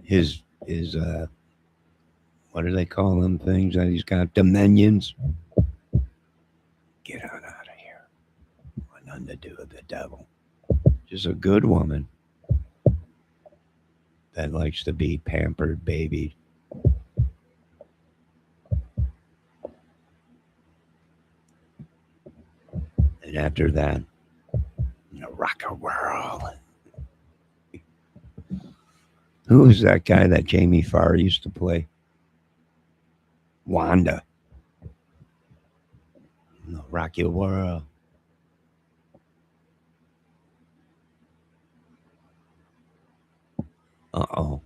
his what do they call them things that he's got? Dominions. Get on out of here. I want nothing to do with the devil. Just a good woman that likes to be pampered, babied. And after that, rock a world. Who was that guy that Jamie Farr used to play? Wanda. Rock your world. Uh-oh.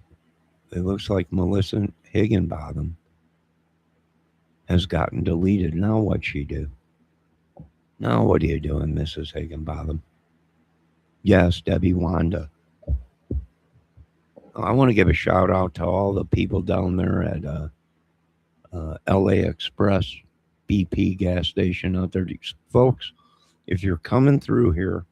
It looks like Melissa Higginbotham has gotten deleted. Now what'd she do? Now what are you doing, Mrs. Higginbotham? Yes, Debbie Wanda. I want to give a shout out to all the people down there at LA Express BP gas station out there. Folks, if you're coming through here,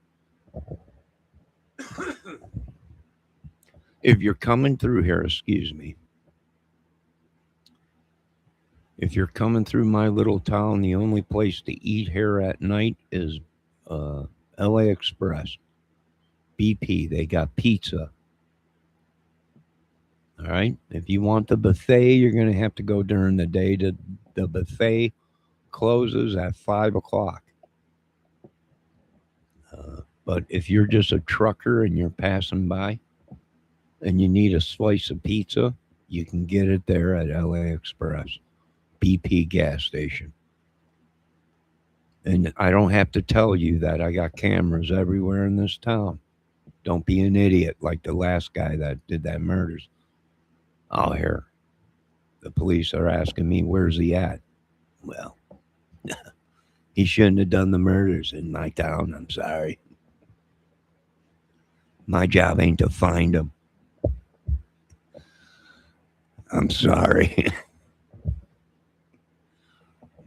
excuse me. If you're coming through my little town, the only place to eat here at night is LA Express. BP, they got pizza. All right. If you want the buffet, you're going to have to go during the day. The buffet closes at 5 o'clock. But if you're just a trucker and you're passing by and you need a slice of pizza, you can get it there at LA Express, BP gas station. And I don't have to tell you that I got cameras everywhere in this town. Don't be an idiot like the last guy that did that murders. Oh, here. The police are asking me, where's he at? Well, he shouldn't have done the murders in my town. I'm sorry. My job ain't to find him. I'm sorry.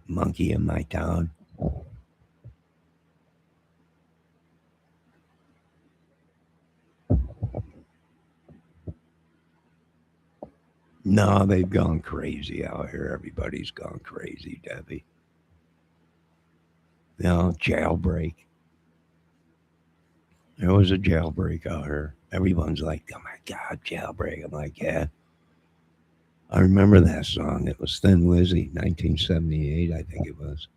Monkey in my town. No, they've gone crazy out here. Everybody's gone crazy, Debbie. No, jailbreak. There was a jailbreak out here. Everyone's like, oh my God, jailbreak. I'm like, yeah. I remember that song. It was Thin Lizzy, 1978, I think it was.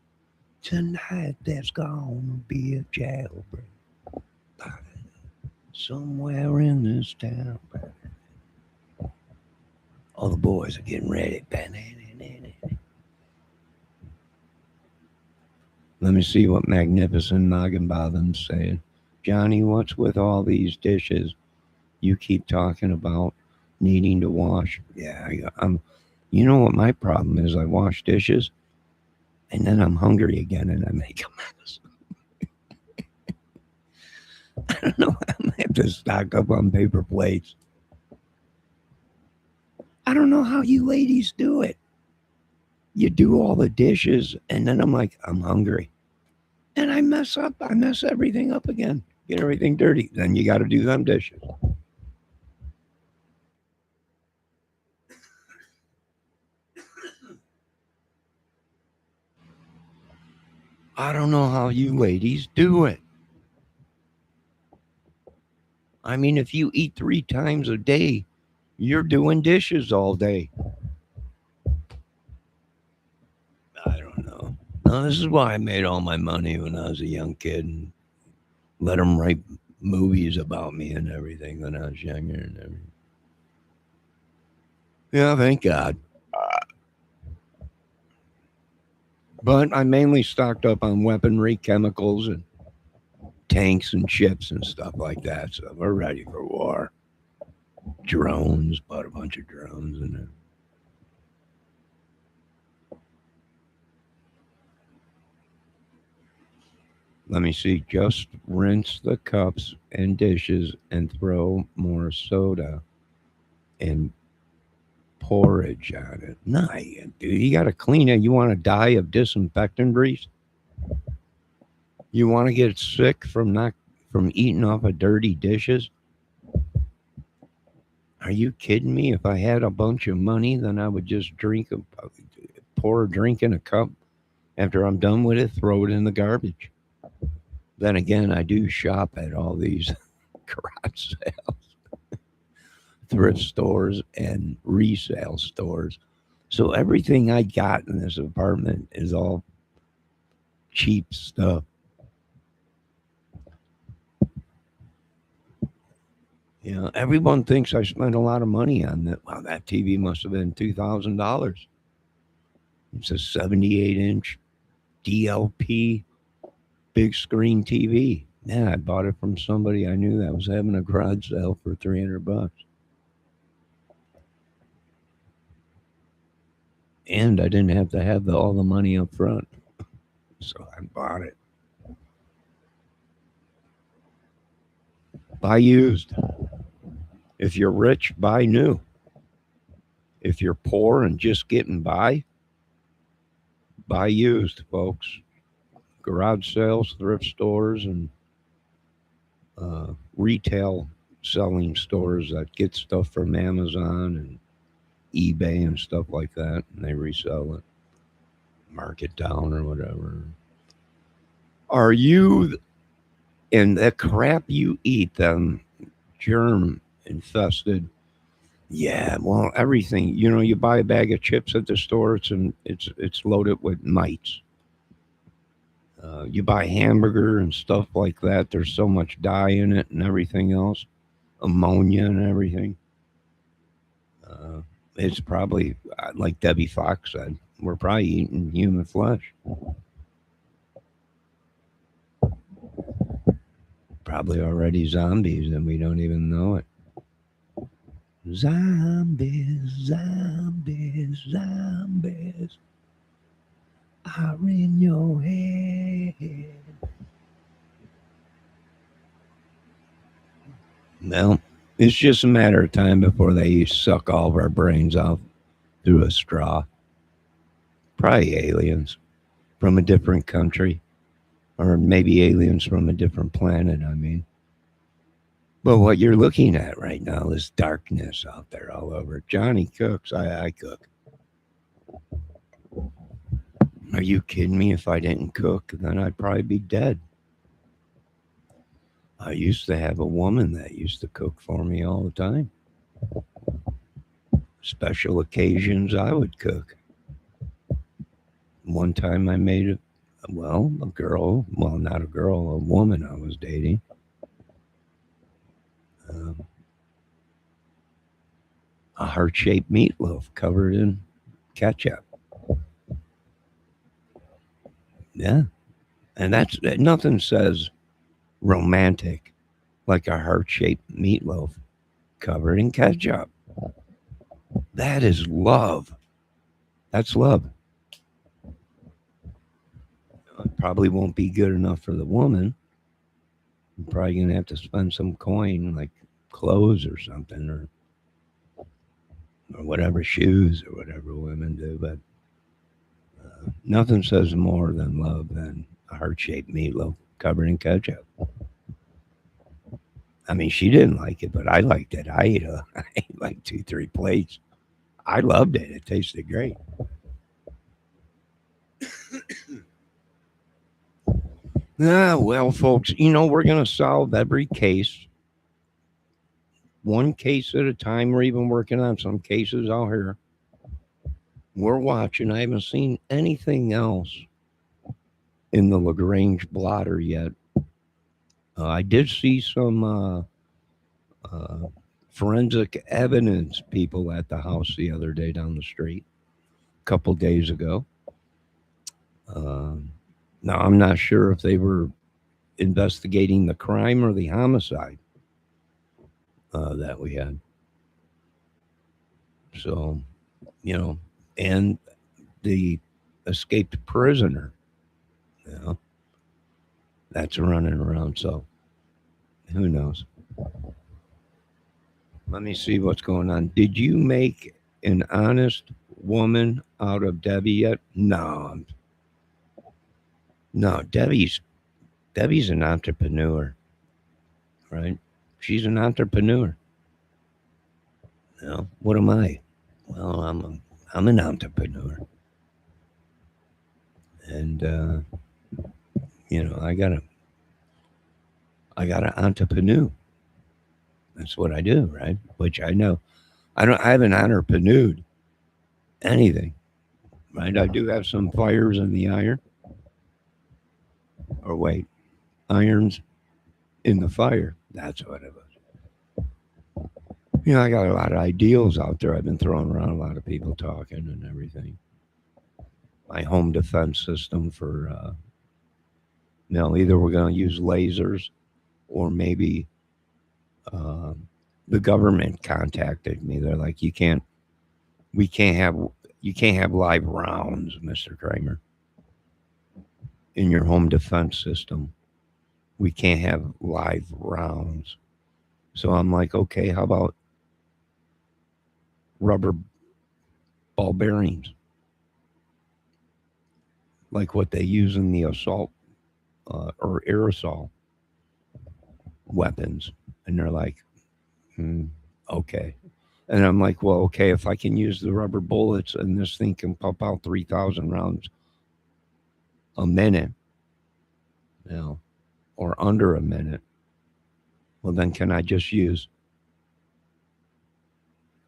Tonight there's gonna be a jailbreak somewhere in this town. All the boys are getting ready. Let me see what Magnificent Nogginbotham's saying. Johnny, what's with all these dishes you keep talking about needing to wash? Yeah, I'm. You know what my problem is? I wash dishes, and then I'm hungry again, and I make a mess. I don't know. I have to stock up on paper plates. I don't know how you ladies do it. You do all the dishes, and then I'm like, I'm hungry. And I mess up. I mess everything up again. Get everything dirty. Then you got to do them dishes. I don't know how you ladies do it. I mean, if you eat 3 times a day, you're doing dishes all day. I don't know. No, this is why I made all my money when I was a young kid and let them write movies about me and everything when I was younger and everything. Yeah, thank God. But I mainly stocked up on weaponry, chemicals, and tanks and ships and stuff like that. So we're ready for war. Drones, bought a bunch of drones and then. Let me see. Just rinse the cups and dishes and throw more soda and porridge on it. Nah, dude, you got to clean it. You want to die of disinfectant grease? You want to get sick from eating off of dirty dishes? Are you kidding me? If I had a bunch of money, then I would just pour a drink in a cup. After I'm done with it, throw it in the garbage. Then again, I do shop at all these garage sales, thrift stores, and resale stores. So everything I got in this apartment is all cheap stuff. You know, everyone thinks I spent a lot of money on that. Wow, that TV must have been $2,000. It's a 78-inch DLP big screen TV. Yeah, I bought it from somebody I knew that was having a garage sale for $300. And I didn't have to have all the money up front. So I bought it. Buy used. If you're rich, buy new. If you're poor and just getting by, buy used, folks. Garage sales, thrift stores, and retail selling stores that get stuff from Amazon and eBay and stuff like that, and they resell it, mark it down or whatever. Are you, and the crap you eat, them germ infested? Yeah, well, everything. You know, you buy a bag of chips at the store, it's loaded with mites. You buy hamburger and stuff like that. There's so much dye in it and everything else, ammonia and everything. It's probably like Debbie Fox said. We're probably eating human flesh. Probably already zombies and we don't even know it. Zombies, zombies, zombies are in your head. Well, it's just a matter of time before they suck all of our brains out through a straw. Probably aliens from a different country, or maybe aliens from a different planet, I mean. But what you're looking at right now is darkness out there all over. Johnny cooks, I cook. Are you kidding me? If I didn't cook, then I'd probably be dead. I used to have a woman that used to cook for me all the time. Special occasions, I would cook. One time I made a girl, well, not a girl, a woman I was dating. A heart-shaped meatloaf covered in ketchup. Yeah. And that's nothing says romantic, like a heart-shaped meatloaf covered in ketchup. That is love. That's love. It probably won't be good enough for the woman. You're probably going to have to spend some coin, like clothes or something, or whatever, shoes or whatever women do. But nothing says more than love than a heart-shaped meatloaf covered in ketchup. I mean, she didn't like it, but I liked it. I ate, I ate like 2, 3 plates. I loved it. It tasted great. Well, folks, we're going to solve every case, one case at a time. We're even working on some cases out here. We're watching. I haven't seen anything else in the LaGrange blotter yet. I did see some forensic evidence people at the house the other day down the street, a couple days ago. Now, I'm not sure if they were investigating the crime or the homicide that we had. So, and the escaped prisoner, that's running around. So, who knows? Let me see what's going on. Did you make an honest woman out of Debbie yet? No. No, Debbie's an entrepreneur, right? She's an entrepreneur. What am I? Well, I'm an entrepreneur, and I gotta entrepreneur. That's what I do, right? Which I know, I haven't entrepreneured anything, right? I do have some fires in the iron, or wait, irons in the fire. That's what it was. I got a lot of ideals out there. I've been throwing around, a lot of people talking and everything. My home defense system for, either we're going to use lasers, or maybe the government contacted me. They're like, you can't have live rounds, Mr. Kramer, in your home defense system. We can't have live rounds. So I'm like, okay, how about rubber ball bearings, like what they use in the assault or aerosol weapons? And they're like, okay. And I'm like, well, okay, if I can use the rubber bullets and this thing can pump out 3,000 rounds a minute, or under a minute, well, then can I just use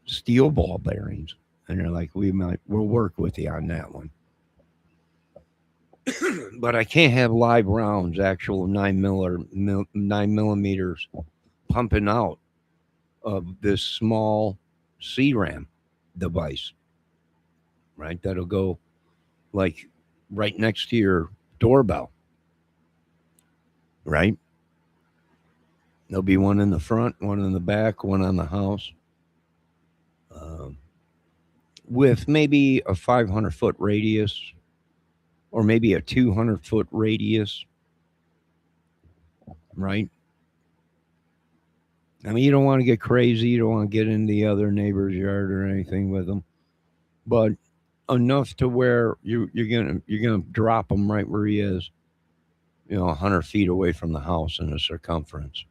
steel ball bearings? And they're like, we'll work with you on that one. But I can't have live rounds, actual 9 millimeters pumping out of this small CRAM device, right? That'll go like right next to your doorbell, right? There'll be one in the front, one in the back, one on the house, with maybe a 500-foot radius, or maybe a 200-foot radius, right? I mean, you don't want to get crazy. You don't want to get in the other neighbor's yard or anything with them, but enough to where you're gonna drop him right where he is, 100 feet away from the house in a circumference.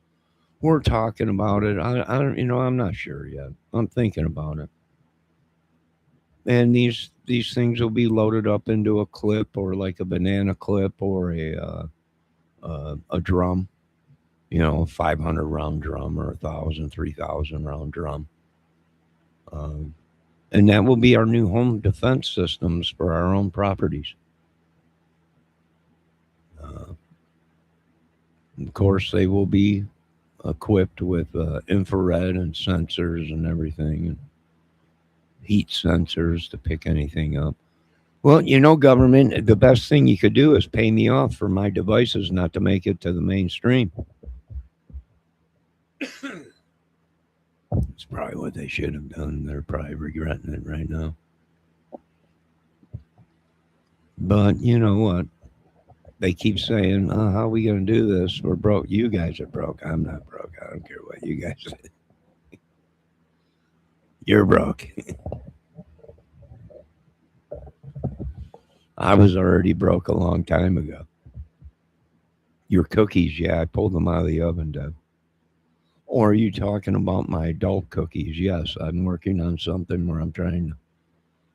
We're talking about it. I don't, I'm not sure yet. I'm thinking about it. And these things will be loaded up into a clip, or like a banana clip, or a drum, a 500 round drum, or 1,000, 3,000 round drum. And that will be our new home defense systems for our own properties. Of course, they will be equipped with infrared and sensors and everything, and heat sensors to pick anything up. Well, government, the best thing you could do is pay me off for my devices not to make it to the mainstream. It's probably what they should have done. They're probably regretting it right now. But you know what? They keep saying, oh, how are we going to do this? We're broke. You guys are broke. I'm not broke. I don't care what you guys say. You're broke. I was already broke a long time ago. Your cookies, yeah, I pulled them out of the oven, Deb. Or are you talking about my adult cookies? Yes, I'm working on something where I'm trying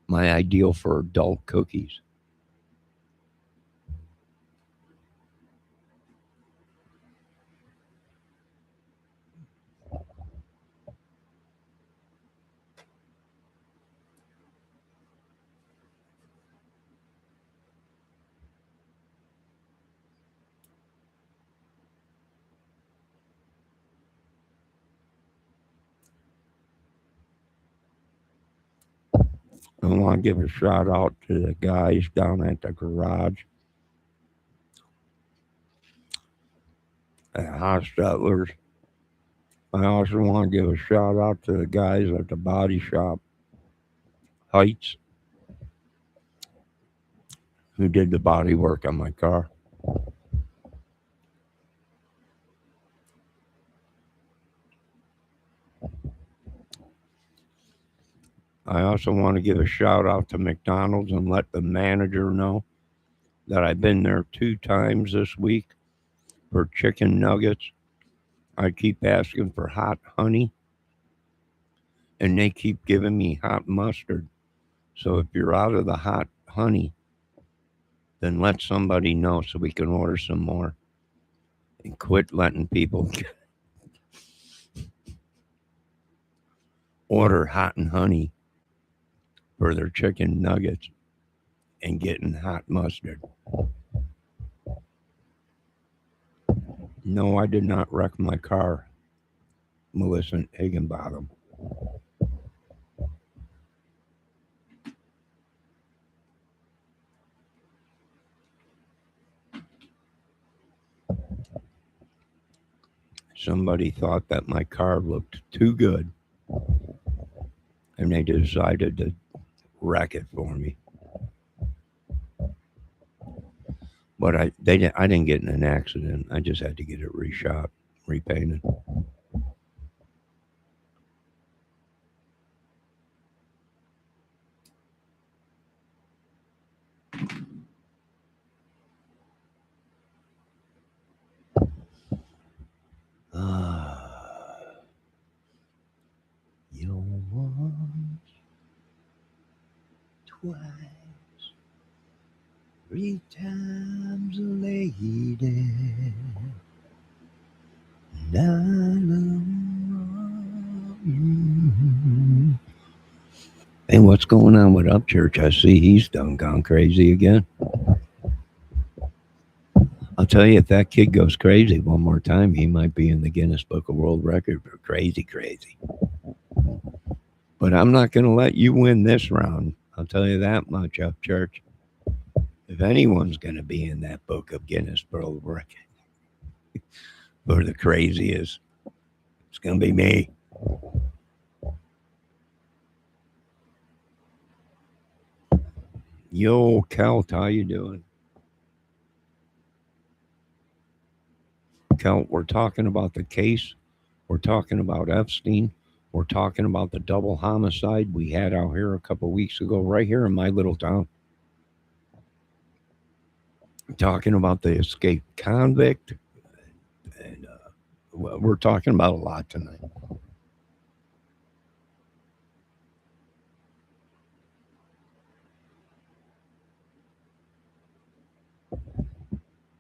my ideal for adult cookies. I want to give a shout out to the guys down at the garage at Hostetler's. I also want to give a shout out to the guys at the body shop Heights who did the body work on my car. I also want to give a shout out to McDonald's and let the manager know that I've been there 2 times this week for chicken nuggets. I keep asking for hot honey and they keep giving me hot mustard. So if you're out of the hot honey, then let somebody know so we can order some more and quit letting people order hot and honey for their chicken nuggets and getting hot mustard. No, I did not wreck my car, Millicent Higginbottom. Somebody thought that my car looked too good and they decided to wreck it for me. But I didn't get in an accident. I just had to get it reshot, repainted. You're once, twice, 3 times a lady. And I love you. Hey, what's going on with Upchurch? I see he's done gone crazy again. I'll tell you, if that kid goes crazy one more time, he might be in the Guinness Book of World Record for crazy. But I'm not going to let you win this round. I'll tell you that much, Upchurch. If anyone's going to be in that book of Guinness World Record for the craziest, it's going to be me. Yo, Kelt, how you doing? Kelt, we're talking about the case. We're talking about Epstein. We're talking about the double homicide we had out here a couple weeks ago, right here in my little town. Talking about the escaped convict. And we're talking about a lot tonight.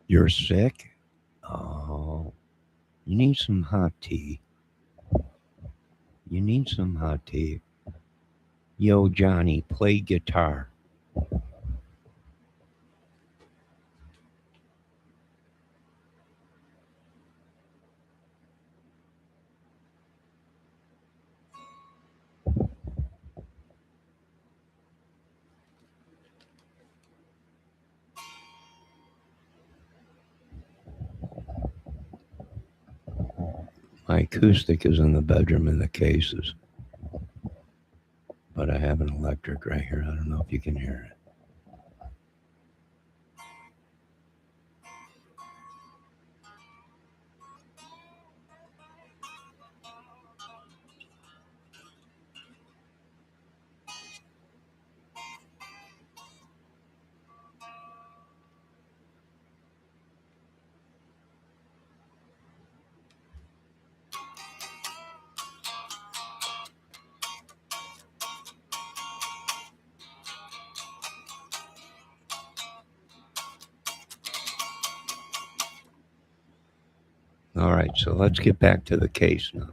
You're sick? Oh, you need some hot tea. You need some hot tea. Yo, Johnny, play guitar. My acoustic is in the bedroom in the cases, but I have an electric right here. I don't know if you can hear it. All right, so let's get back to the case now.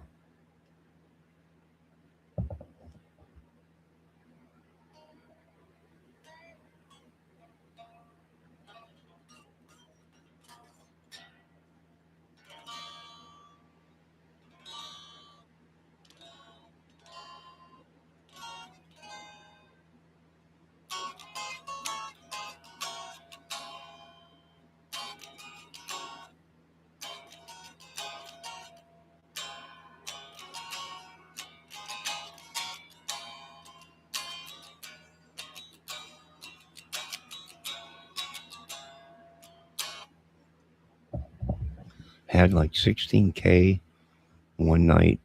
Had like 16K one night.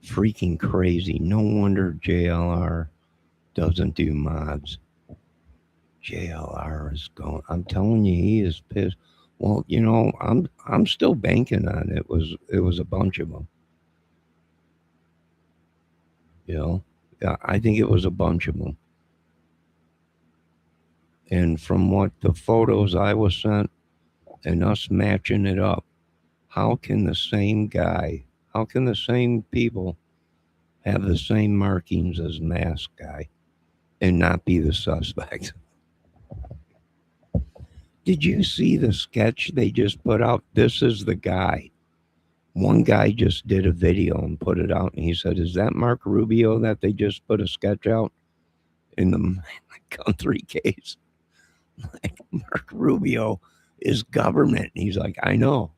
Freaking crazy. No wonder JLR doesn't do mods. JLR is going. I'm telling you, he is pissed. Well, I'm still banking on it. It was a bunch of them. Yeah, I think it was a bunch of them. And from what the photos I was sent and us matching it up, how can the same people have the same markings as mask guy and not be the suspect? Did you see the sketch they just put out? This is the guy. One guy just did a video and put it out, and he said, "Is that Mark Rubio that they just put a sketch out in the country case?" Like, Mark Rubio is government. He's like, "I know."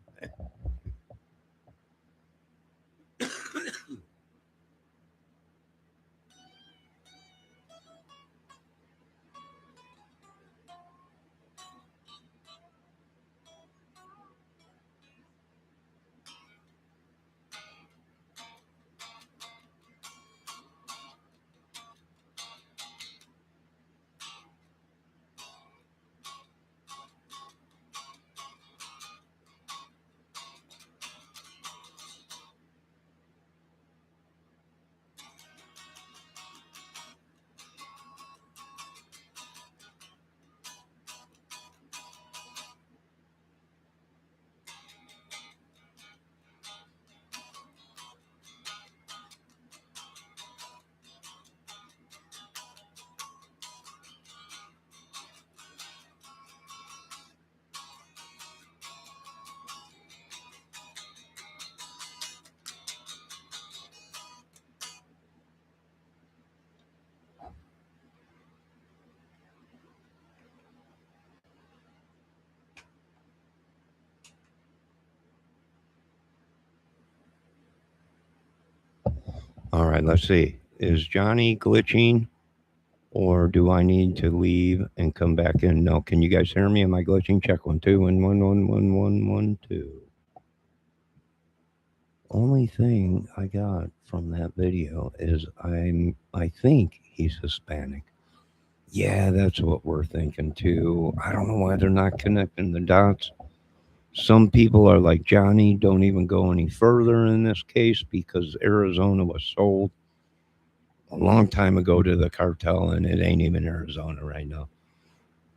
All right, let's see. Is Johnny glitching, or do I need to leave and come back in? No. Can you guys hear me? Am I glitching? Check 1 2 1 1 1 1 1 1 2. Only thing I got from that video is I think he's Hispanic. Yeah, that's what we're thinking too. I don't know why they're not connecting the dots. Some people are like, Johnny, don't even go any further in this case because Arizona was sold a long time ago to the cartel, and it ain't even Arizona right now.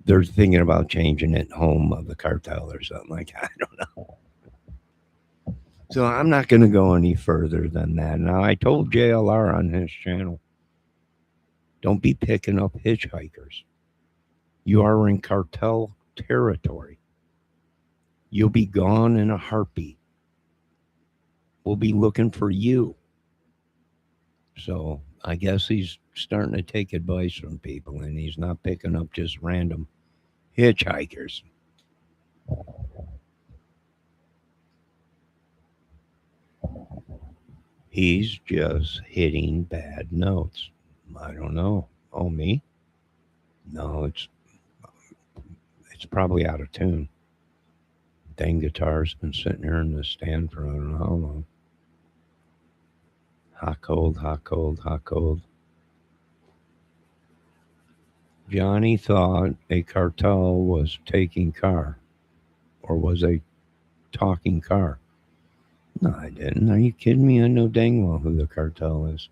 They're thinking about changing it home of the cartel or something like that. I don't know. So I'm not going to go any further than that. Now, I told JLR on his channel, don't be picking up hitchhikers. You are in cartel territory. You'll be gone in a heartbeat. We'll be looking for you. So I guess he's starting to take advice from people, and he's not picking up just random hitchhikers. He's just hitting bad notes. I don't know. Oh, me? No, it's probably out of tune. Dang guitar's been sitting here in the stand for I don't know how long. Hot cold, hot cold, hot cold. Johnny thought a cartel was taking car, or was a talking car. No, I didn't. Are you kidding me? I know dang well who the cartel is.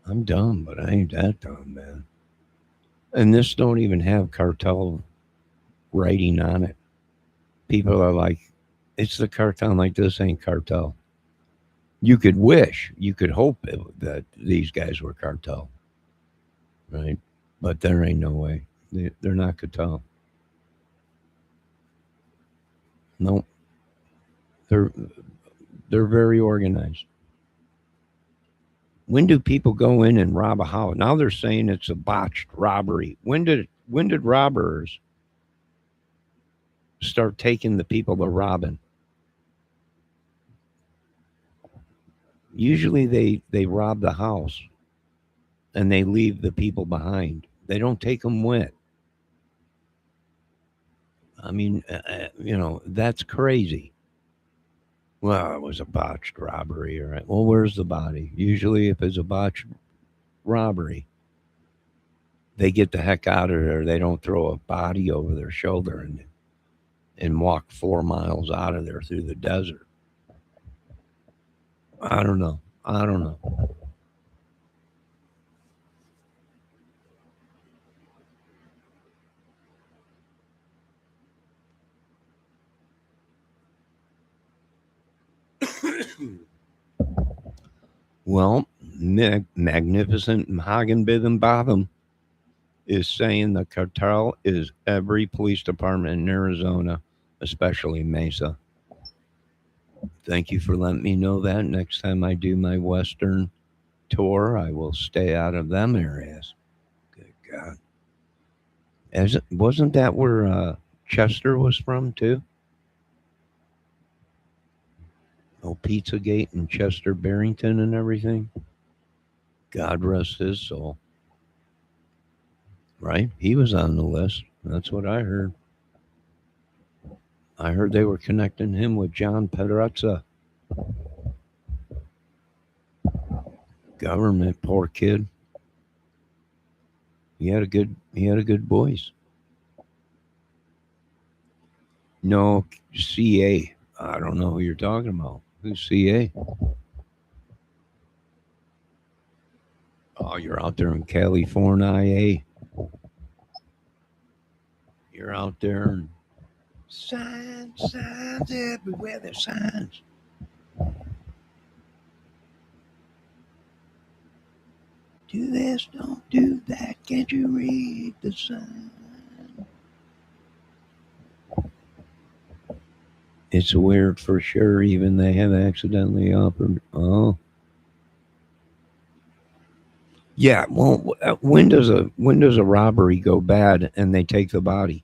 I'm dumb, but I ain't that dumb, man. And this don't even have cartel writing on it. People are like, it's the cartel. I'm like, this ain't cartel. You could wish, you could hope that these guys were cartel, right? But there ain't no way. They're not cartel. No, they're they're very organized. When do people go in and rob a house? Now they're saying it's a botched robbery. When did robbers start taking the people they're robbing? Usually they rob the house and they leave the people behind. They don't take them with. I mean, that's crazy. Well, it was a botched robbery, all right. Well, where's the body? Usually, if it's a botched robbery, they get the heck out of there. They don't throw a body over their shoulder and walk 4 miles out of there through the desert. I don't know. I don't know. Well, magnificent Mahagan Botham is saying the cartel is every police department in Arizona, especially Mesa. Thank you for letting me know that. Next time I do my Western tour, I will stay out of them areas. Good God. Wasn't that where Chester was from, too? Oh, Pizzagate and Chester Barrington and everything? God rest his soul. Right? He was on the list. That's what I heard. I heard they were connecting him with John Pedrazza. Government, poor kid. He had a good voice. No, CA. I don't know who you're talking about. Who's CA? Oh, you're out there in California. You're out there and signs everywhere. There's signs. Do this, don't do that. Can't you read the sign? It's weird for sure. Even they have accidentally offered. Oh, yeah. Well, when does a robbery go bad and they take the body?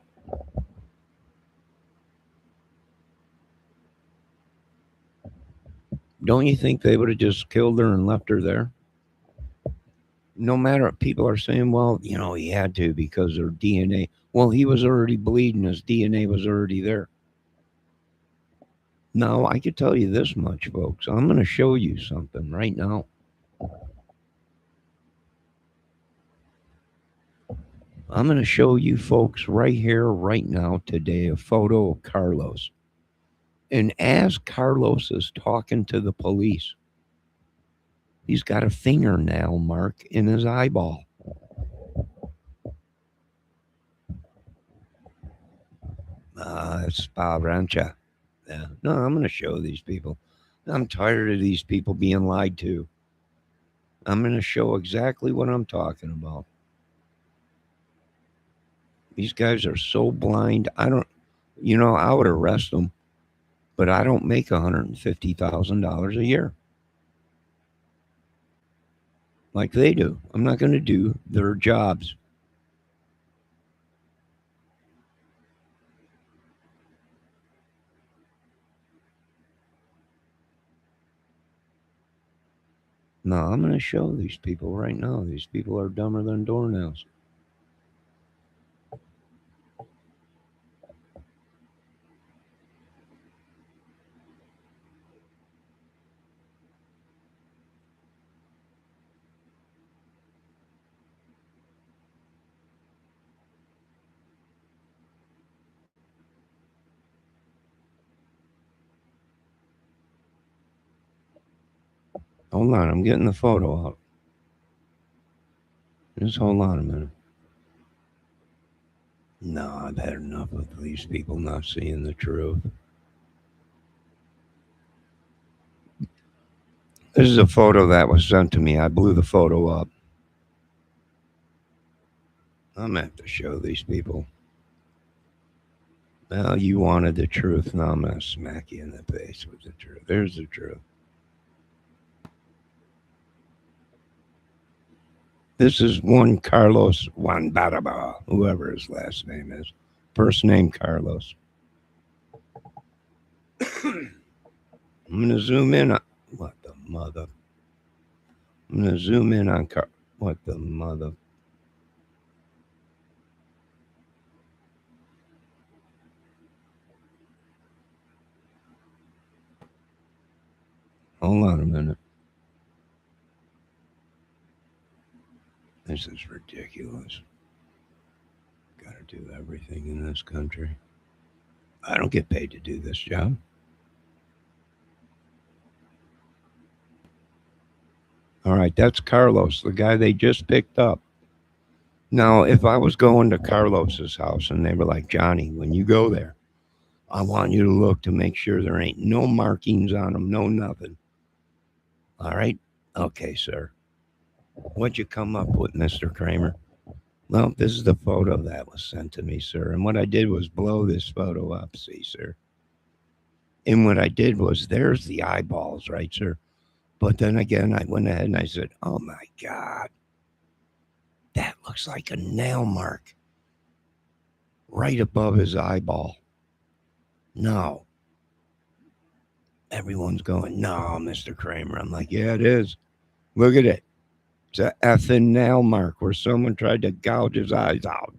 Don't you think they would have just killed her and left her there? No matter, people are saying, well, he had to because her DNA. Well, he was already bleeding. His DNA was already there. Now, I could tell you this much, folks. I'm going to show you something right now. I'm going to show you folks right here, right now, today, a photo of Carlos. And as Carlos is talking to the police, he's got a fingernail mark in his eyeball. It's Pa Rancha. Yeah. No, I'm going to show these people. I'm tired of these people being lied to. I'm going to show exactly what I'm talking about. These guys are so blind. I would arrest them, but I don't make $150,000 a year like they do. I'm not going to do their jobs. No, I'm going to show these people right now. These people are dumber than doornails. Hold on, I'm getting the photo out. Just hold on a minute. No, I've had enough of these people not seeing the truth. This is a photo that was sent to me. I blew the photo up. I'm going to have to show these people. Well, you wanted the truth. Now I'm going to smack you in the face with the truth. There's the truth. This is one Carlos Juan Baraba, whoever his last name is. First name Carlos. I'm going to zoom in on... What the mother... I'm going to zoom in on... What the mother... Hold on a minute. This is ridiculous. Gotta do everything in this country. I don't get paid to do this job. All right, that's Carlos, the guy they just picked up. Now, if I was going to Carlos's house and they were like, Johnny, when you go there, I want you to look to make sure there ain't no markings on them, no nothing. All right? Okay, sir. What'd you come up with, Mr. Kramer? Well, this is the photo that was sent to me, sir. And what I did was blow this photo up, see, sir. And what I did was, there's the eyeballs, right, sir? But then again, I went ahead and I said, oh my God, that looks like a nail mark right above his eyeball. No. Everyone's going, no, Mr. Kramer. I'm like, yeah, it is. Look at it. It's an effing nail mark where someone tried to gouge his eyes out.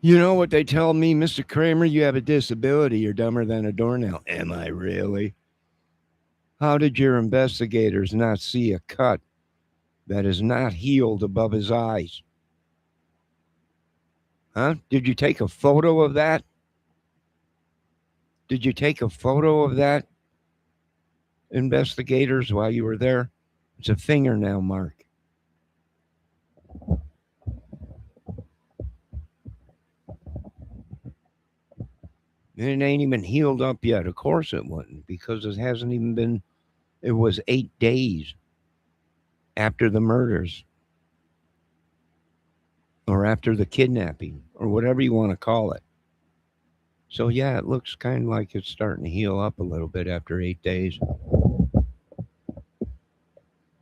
You know what they tell me, Mr. Kramer? You have a disability. You're dumber than a doornail. Am I really? How did your investigators not see a cut that is not healed above his eyes? Huh? Did you take a photo of that? Did you take a photo of that, investigators, while you were there? It's a fingernail mark. It ain't even healed up yet. Of course it wouldn't, because it hasn't even been, it was 8 days after the murders or after the kidnapping or whatever you want to call it. So yeah, it looks kind of like it's starting to heal up a little bit after 8 days.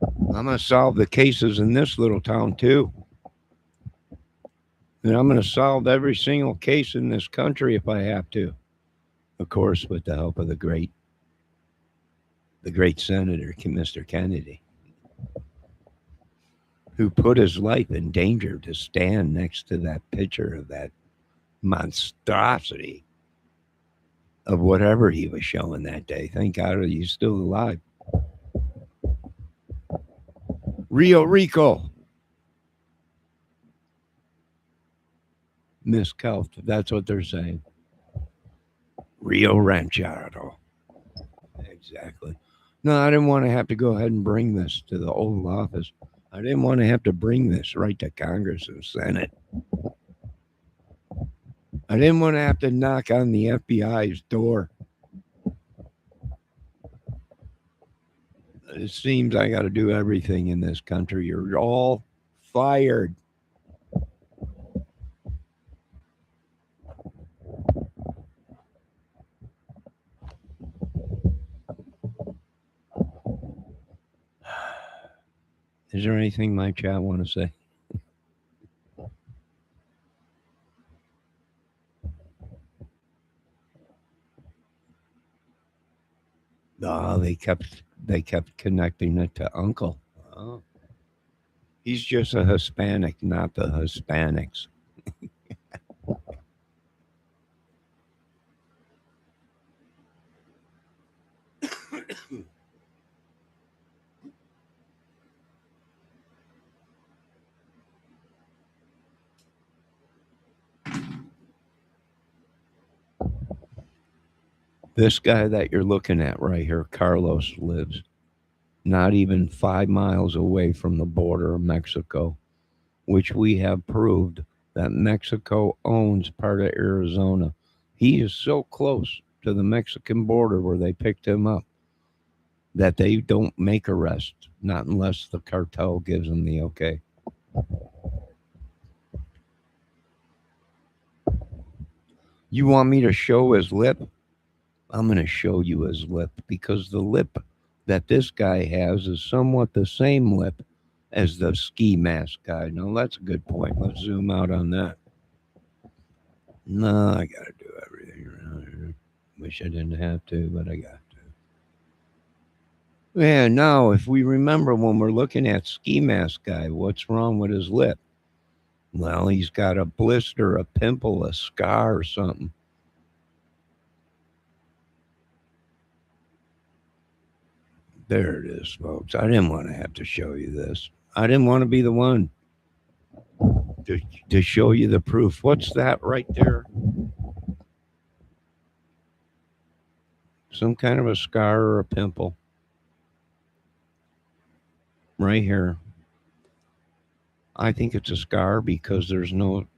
I'm going to solve the cases in this little town too. And I'm going to solve every single case in this country if I have to. Of course, with the help of the great Senator, Mr. Kennedy, who put his life in danger to stand next to that picture of that monstrosity of whatever he was showing that day. Thank God he's still alive. Rio Rico. Miss Kelf, that's what they're saying. Rio Ranchado. Exactly. No, I didn't want to have to go ahead and bring this to the Oval Office. I didn't want to have to bring this right to Congress and Senate. I didn't want to have to knock on the FBI's door. It seems I got to do everything in this country. You're all fired. Is there anything my chat want to say? Oh, they kept connecting it to Uncle. Oh. He's just a Hispanic, not the Hispanics. This guy that you're looking at right here, Carlos, lives not even 5 miles away from the border of Mexico, which we have proved that Mexico owns part of Arizona. He is so close to the Mexican border where they picked him up that they don't make arrests, not unless the cartel gives them the okay. You want me to show his lip? I'm going to show you his lip because the lip that this guy has is somewhat the same lip as the ski mask guy. Now, that's a good point. Let's zoom out on that. No, I got to do everything around here. Wish I didn't have to, but I got to. Yeah, now, if we remember when we're looking at ski mask guy, what's wrong with his lip? Well, he's got a blister, a pimple, a scar, or something. There it is, folks. I didn't want to have to show you this. I didn't want to be the one to show you the proof. What's that right there? Some kind of a scar or a pimple. Right here. I think it's a scar because there's no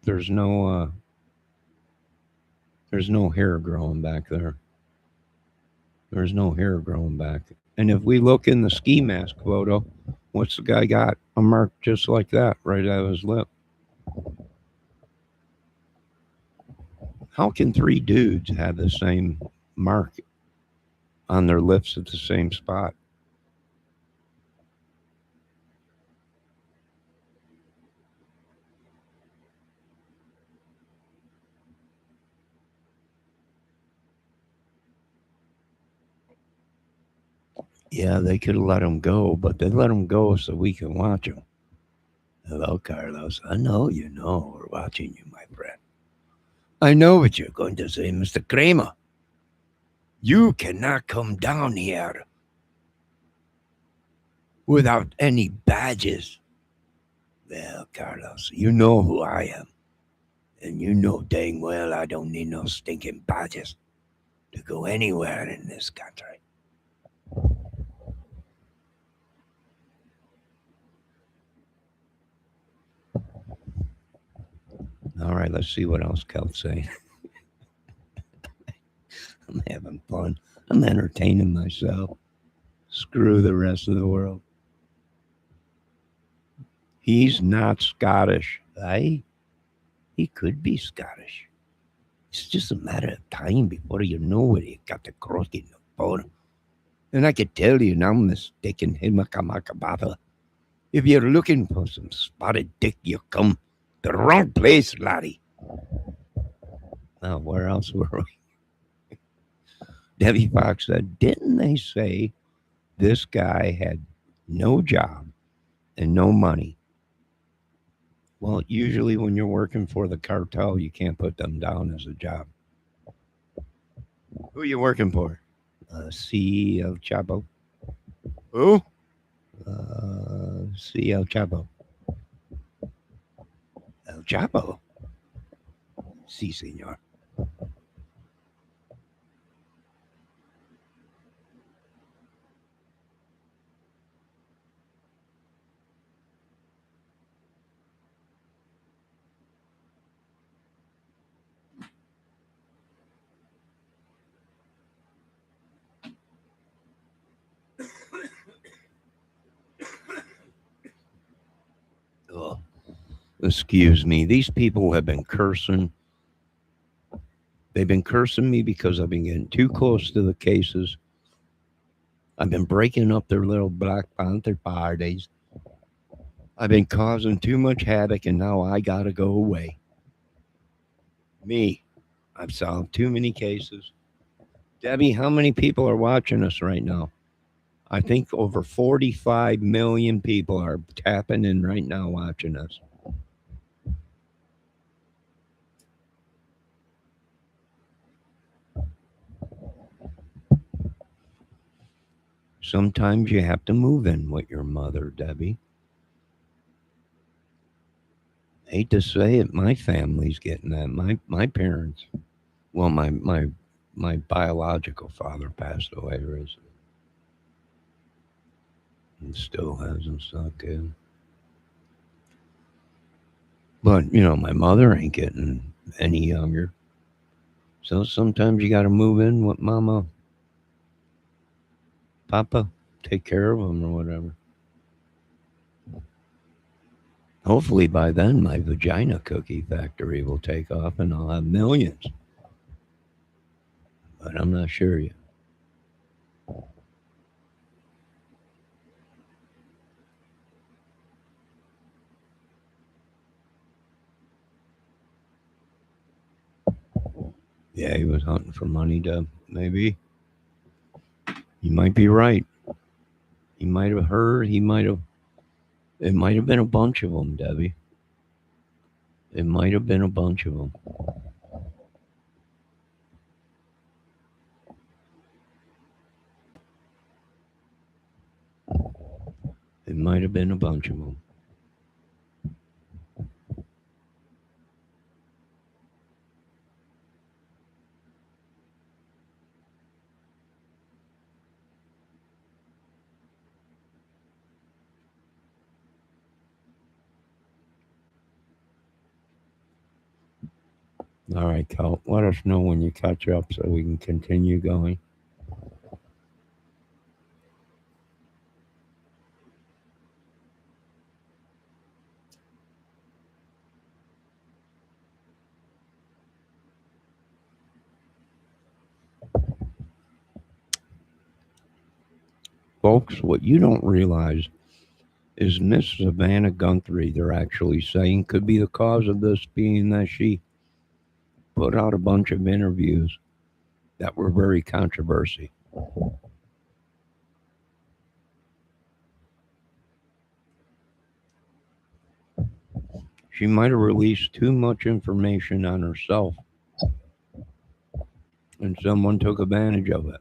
hair growing back there. There's no hair growing back. And if we look in the ski mask photo, what's the guy got? A mark just like that right out of his lip. How can three dudes have the same mark on their lips at the same spot? Yeah, they could have let him go, but they let him go so we can watch him. Hello, Carlos. I know you know we're watching you, my friend. I know what you're going to say, Mr. Kramer. You cannot come down here without any badges. Well, Carlos, you know who I am. And you know dang well I don't need no stinking badges to go anywhere in this country. All right, let's see what else Kel's saying. I'm having fun. I'm entertaining myself. Screw the rest of the world. He's not Scottish, eh? He could be Scottish. It's just a matter of time before you know it. He got the cross in the border. And I could tell you now, mistaken Himakamaka. If you're looking for some spotted dick, you come the wrong place, laddie. Now, where else were we? Debbie Fox said, didn't they say this guy had no job and no money? Well, usually when you're working for the cartel, you can't put them down as a job. Who are you working for? C. El Chapo. Who? C. El Chapo. El Chapo? Si, senor. Oh, excuse me. These people have been cursing. They've been cursing me because I've been getting too close to the cases. I've been breaking up their little Black Panther parties. I've been causing too much havoc, and now I gotta go away. Me. I've solved too many cases. Debbie, how many people are watching us right now? I think over 45 million people are tapping in right now watching us. Sometimes you have to move in with your mother, Debbie. Hate to say it, my family's getting that. My parents, well, my biological father passed away recently. And still hasn't sunk in. But, my mother ain't getting any younger. So sometimes you got to move in with mama, papa, take care of them or whatever. Hopefully by then my vagina cookie factory will take off and I'll have millions. But I'm not sure yet. Yeah, he was hunting for money, Deb. Maybe. You might be right. He might have heard. It might have been a bunch of them, Debbie. It might have been a bunch of them. It might have been a bunch of them. All right, Cal, let us know when you catch up so we can continue going. Folks, what you don't realize is Miss Savannah Guthrie, they're actually saying, could be the cause of this being that she put out a bunch of interviews that were very controversial. She might have released too much information on herself, and someone took advantage of it.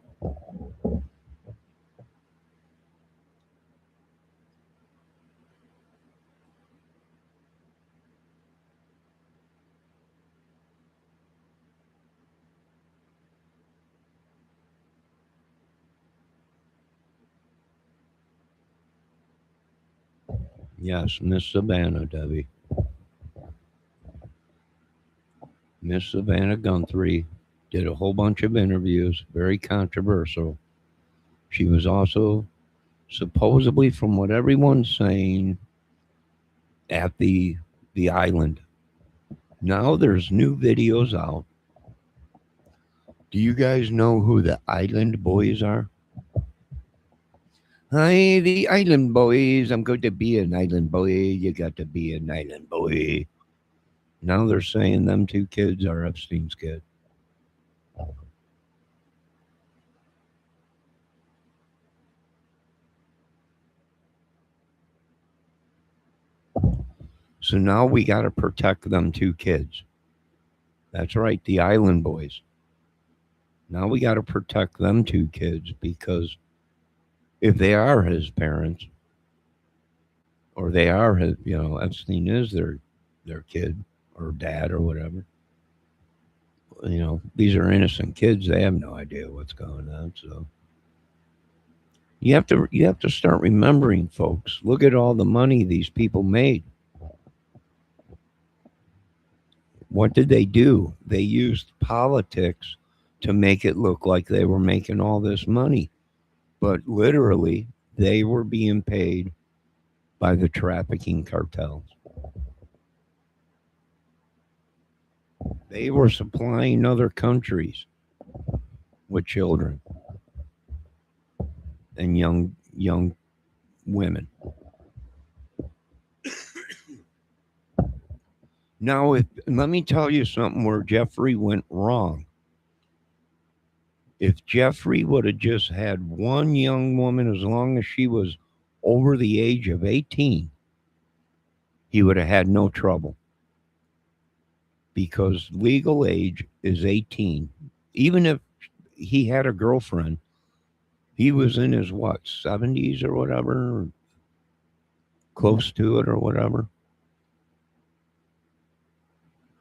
Yes, Miss Savannah, Debbie. Miss Savannah Guthrie did a whole bunch of interviews, very controversial. She was also supposedly, from what everyone's saying, at the island. Now there's new videos out. Do you guys know who the Island Boys are? Hi, the Island Boys. I'm going to be an Island Boy. You got to be an Island Boy. Now they're saying them two kids are Epstein's kid. So now we got to protect them two kids. That's right, the Island Boys. Now we got to protect them two kids because if they are his parents, or they are his, Epstein is their kid or dad or whatever. These are innocent kids. They have no idea what's going on. So you have to start remembering, folks. Look at all the money these people made. What did they do? They used politics to make it look like they were making all this money. But literally, they were being paid by the trafficking cartels. They were supplying other countries with children and young women. Now, let me tell you something where Jeffrey went wrong. If Jeffrey would have just had one young woman, as long as she was over the age of 18, he would have had no trouble. Because legal age is 18. Even if he had a girlfriend, he was in his, 70s or whatever, close to it or whatever.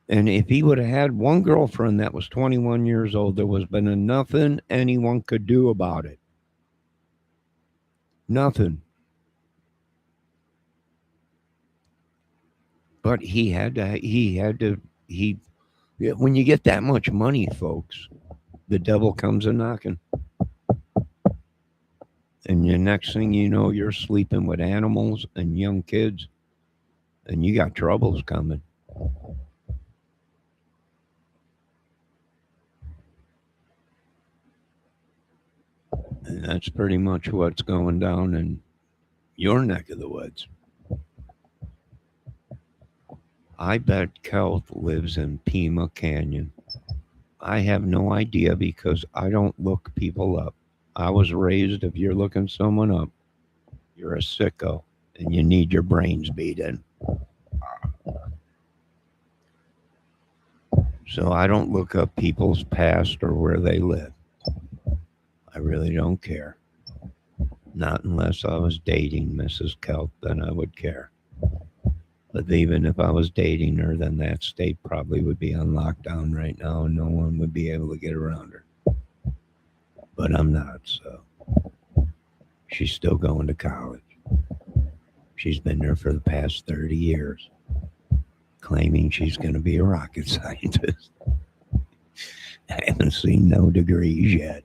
And if he would have had one girlfriend that was 21 years old, there was been nothing anyone could do about it. Nothing. But when you get that much money, folks, the devil comes a knocking. And the next thing you know, you're sleeping with animals and young kids, and you got troubles coming. And that's pretty much what's going down in your neck of the woods. I bet Kelt lives in Pima Canyon. I have no idea because I don't look people up. I was raised, if you're looking someone up, you're a sicko and you need your brains beat in. So I don't look up people's past or where they live. I really don't care. Not unless I was dating Mrs. Kelt, then I would care. But even if I was dating her, then that state probably would be on lockdown right now and no one would be able to get around her. But I'm not, so. She's still going to college. She's been there for the past 30 years, claiming she's going to be a rocket scientist. I haven't seen no degrees yet.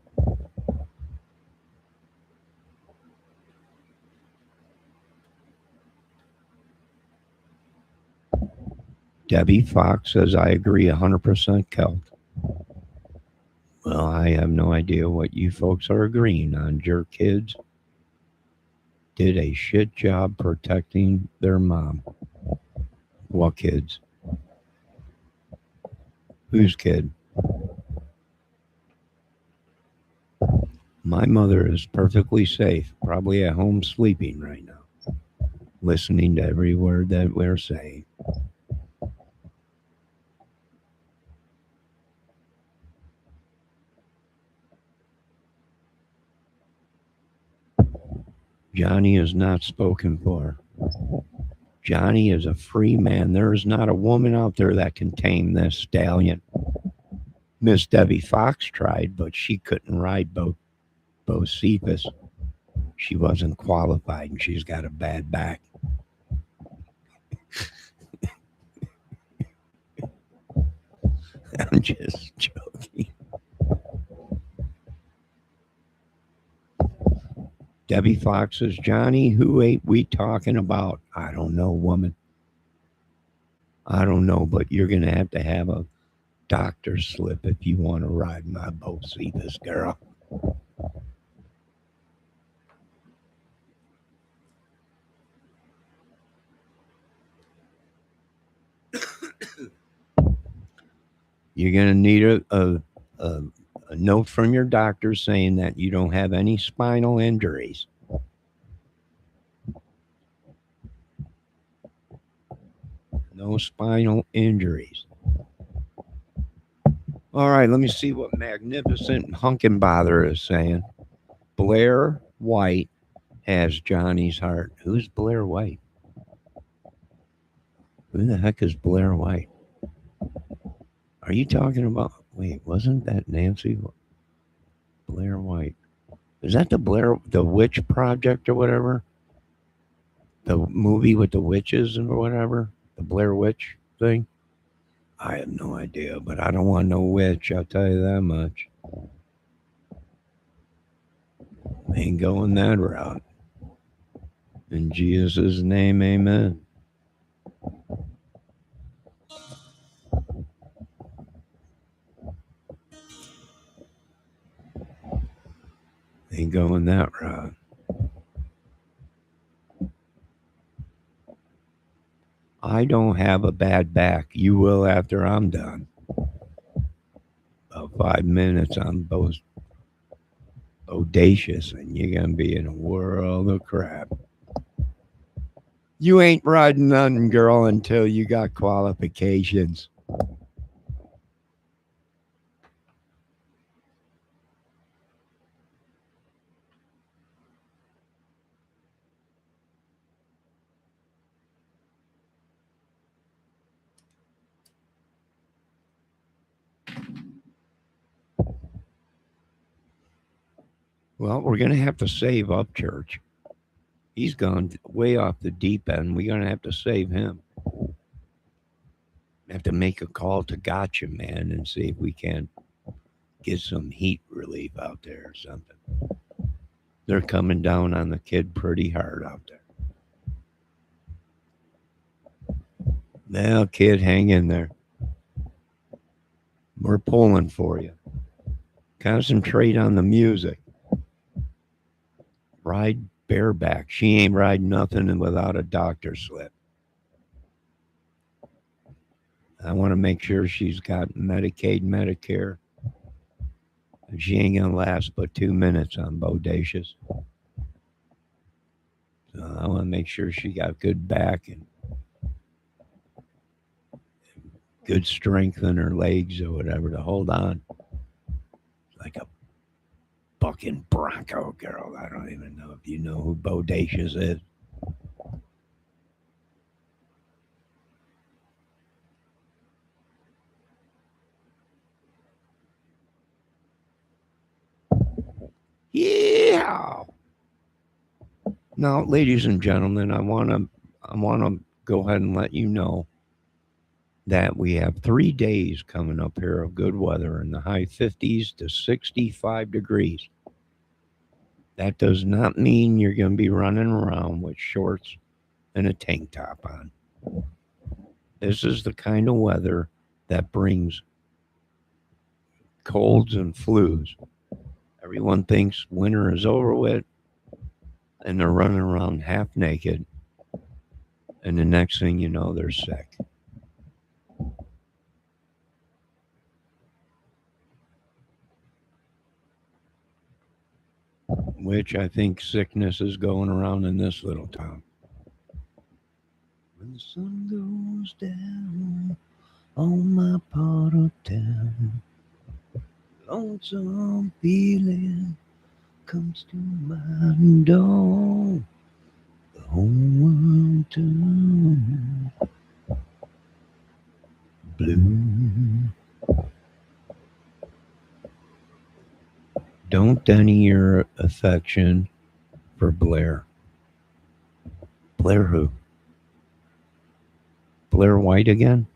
Debbie Fox says, I agree 100% Kelt. Well, I have no idea what you folks are agreeing on. Your kids did a shit job protecting their mom. What kids? Whose kid? My mother is perfectly safe, probably at home sleeping right now, listening to every word that we're saying. Johnny is not spoken for. Johnny is a free man. There is not a woman out there that can tame this stallion. Miss Debbie Fox tried, but she couldn't ride Bocephus. She wasn't qualified, and she's got a bad back. I'm just joking. Debbie Fox says, Johnny, who ain't we talking about? I don't know, woman. I don't know, but you're going to have a doctor's slip if you want to ride my Bocephus, girl. You're going to need a note from your doctor saying that you don't have any spinal injuries. No spinal injuries. All right, let me see what Magnificent Hunkenbother is saying. Blair White has Johnny's heart. Who's Blair White? Who the heck is Blair White? Are you talking about... Wait, wasn't that Nancy? Blair White. Is that the Witch Project or whatever? The movie with the witches and whatever? The Blair Witch thing? I have no idea, but I don't want no witch, I'll tell you that much. Ain't going that route. In Jesus' name, amen. Ain't going that route. I don't have a bad back. You will after I'm done. About 5 minutes on audacious, and you're going to be in a world of crap. You ain't riding nothing, girl, until you got qualifications. Well, we're going to have to save up Church. He's gone way off the deep end. We're going to have to save him. Have to make a call to Gotcha, man, and see if we can get some heat relief out there or something. They're coming down on the kid pretty hard out there. Well, kid, hang in there. We're pulling for you. Concentrate on the music. Ride bareback. She ain't riding nothing without a doctor slip. I want to make sure she's got Medicaid, Medicare. She ain't going to last but 2 minutes on Bodacious. So I want to make sure she got good back and good strength in her legs or whatever to hold on. Like a fucking Bronco girl. I don't even know if you know who Bodacious is. Yeah. Now, ladies and gentlemen, I want to go ahead and let you know that we have 3 days coming up here of good weather in the high 50s to 65 degrees. That does not mean you're going to be running around with shorts and a tank top on. This is the kind of weather that brings colds and flus. Everyone thinks winter is over with, and they're running around half naked, and the next thing you know, they're sick. Which I think sickness is going around in this little town. When the sun goes down on my part of town, lonesome feeling comes to my door. The whole world turns blue. Don't deny your affection for Blair. Blair who? Blair White again?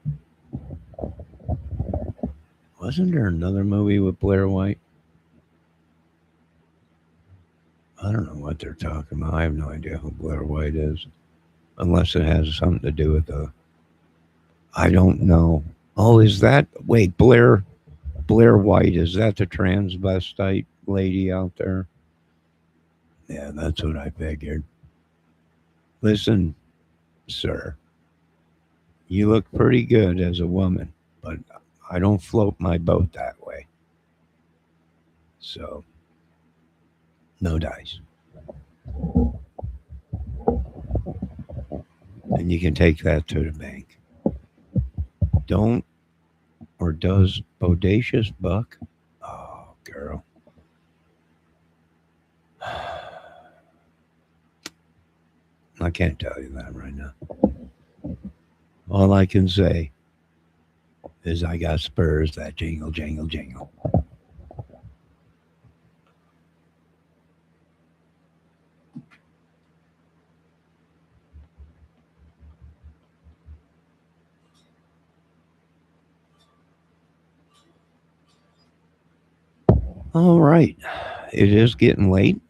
Wasn't there another movie with Blair White? I don't know what they're talking about. I have no idea who Blair White is. Unless it has something to do with the... I don't know. Oh, is that... Wait, Blair White, is that the transvestite lady out there? Yeah, that's what I figured. Listen, sir. You look pretty good as a woman, but I don't float my boat that way. So, no dice. And you can take that to the bank. Don't, or does Bodacious buck? Oh, girl. I can't tell you that right now. All I can say is I got spurs that jingle, jingle, jingle. All right. It is getting late.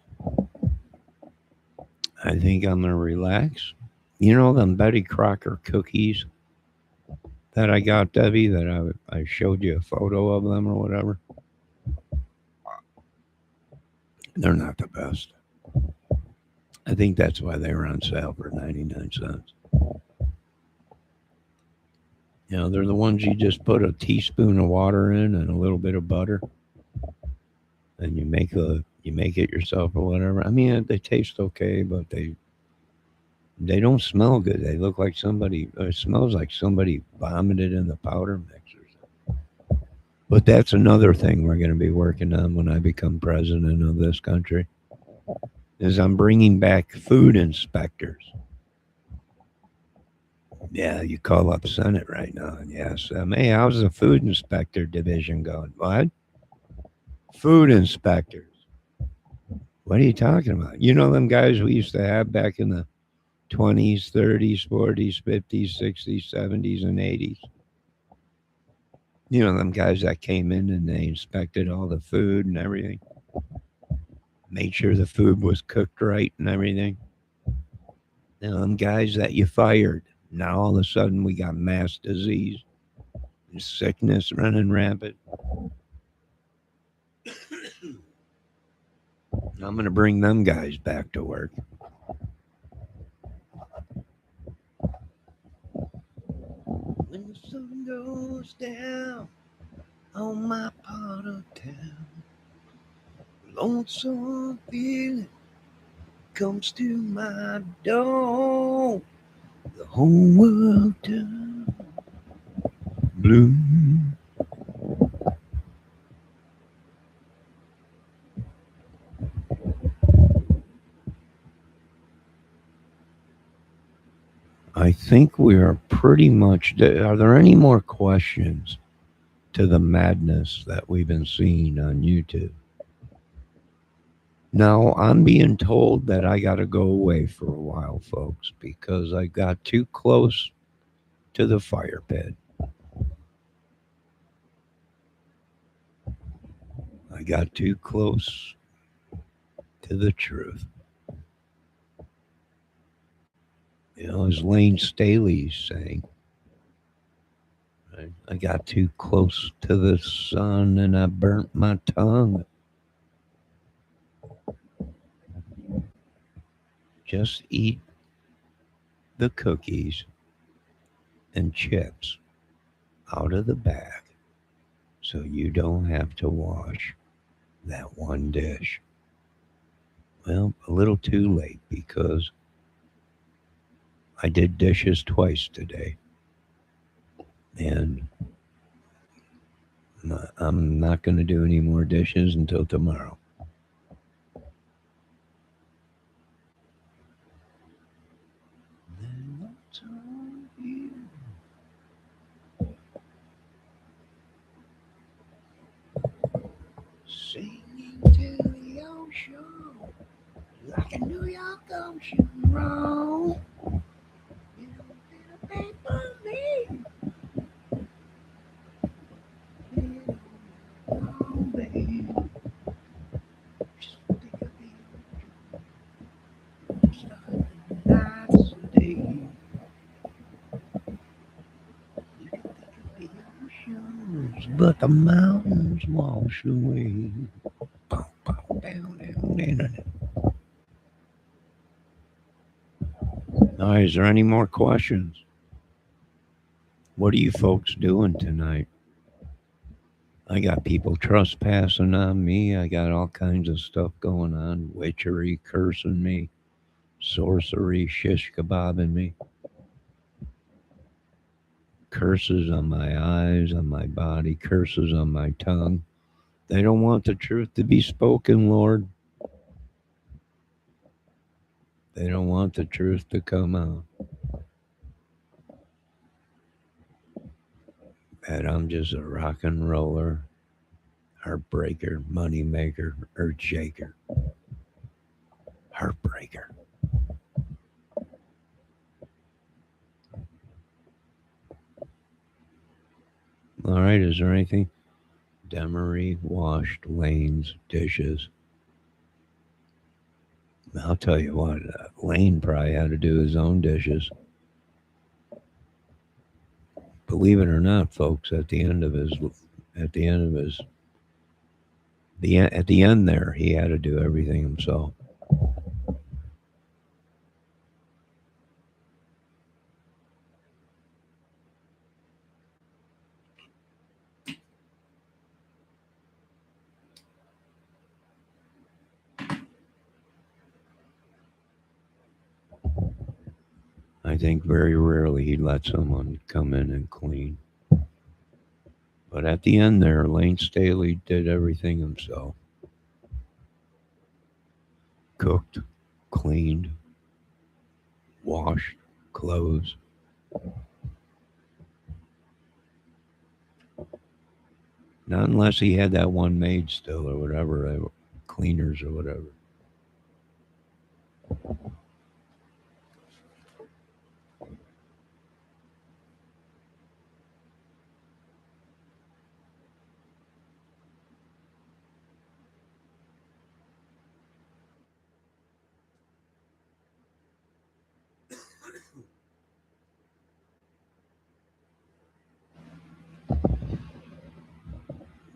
I think I'm going to relax. You know them Betty Crocker cookies that I got, Debbie, that I showed you a photo of them or whatever? They're not the best. I think that's why they were on sale for 99 cents. You know, they're the ones you just put a teaspoon of water in and a little bit of butter. And you You make it yourself or whatever. I mean, they taste okay, but they don't smell good. They look like somebody. It smells like somebody vomited in the powder mixers. But that's another thing we're going to be working on when I become president of this country. Is I'm bringing back food inspectors. Yeah, you call up Senate right now and you ask them, hey, how's the food inspector division going? What? Food inspectors. What are you talking about? You know them guys we used to have back in the 20s, 30s, 40s, 50s, 60s, 70s, and 80s? You know them guys that came in and they inspected all the food and everything, made sure the food was cooked right and everything. You know them guys that you fired. Now all of a sudden we got mass disease and sickness running rampant. I'm going to bring them guys back to work. When the sun goes down on my part of town, lonesome feeling comes to my door. The whole world turns blue. I think we are pretty much. Are there any more questions to the madness that we've been seeing on YouTube? Now, I'm being told that I got to go away for a while, folks, because I got too close to the fire pit. I got too close to the truth. You know, as Lane Staley's saying, I got too close to the sun and I burnt my tongue. Just eat the cookies and chips out of the bag so you don't have to wash that one dish. Well, a little too late because I did dishes twice today. And I'm not going to do any more dishes until tomorrow. Singing to the ocean like a New York ocean roll. You know, paper me. Oh, baby. Just think of the nights and days. You can think of the oceans, but the mountains wash away. Bow, bow, down, down, down. All right, is there any more questions? What are you folks doing tonight? I got people trespassing on me. I got all kinds of stuff going on. Witchery cursing me. Sorcery shish kebabbing me. Curses on my eyes, on my body. Curses on my tongue. They don't want the truth to be spoken, Lord. They don't want the truth to come out. That I'm just a rock and roller, heartbreaker, moneymaker, earth shaker. Heartbreaker. All right, is there anything? Demery washed Lane's dishes. I'll tell you what, Lane probably had to do his own dishes. Believe it or not, folks, at the end there, he had to do everything himself. think very rarely he'd let someone come in and clean. But at the end there, Lane Staley did everything himself. Cooked, cleaned, washed clothes. Not unless he had that one maid still or whatever, cleaners or whatever.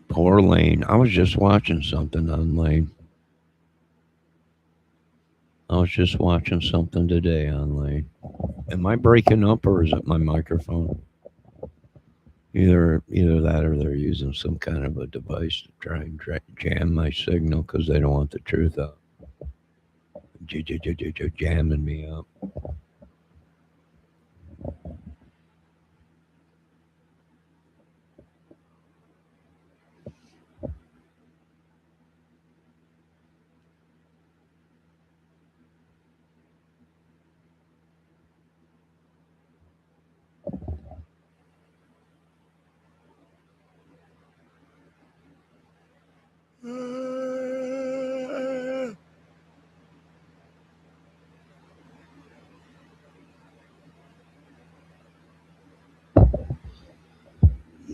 Poor Lane. I was just watching something on Lane. I was just watching something today on Lane. Am I breaking up or is it my microphone? Either that or they're using some kind of a device to try and jam my signal because they don't want the truth out. Jamming me up.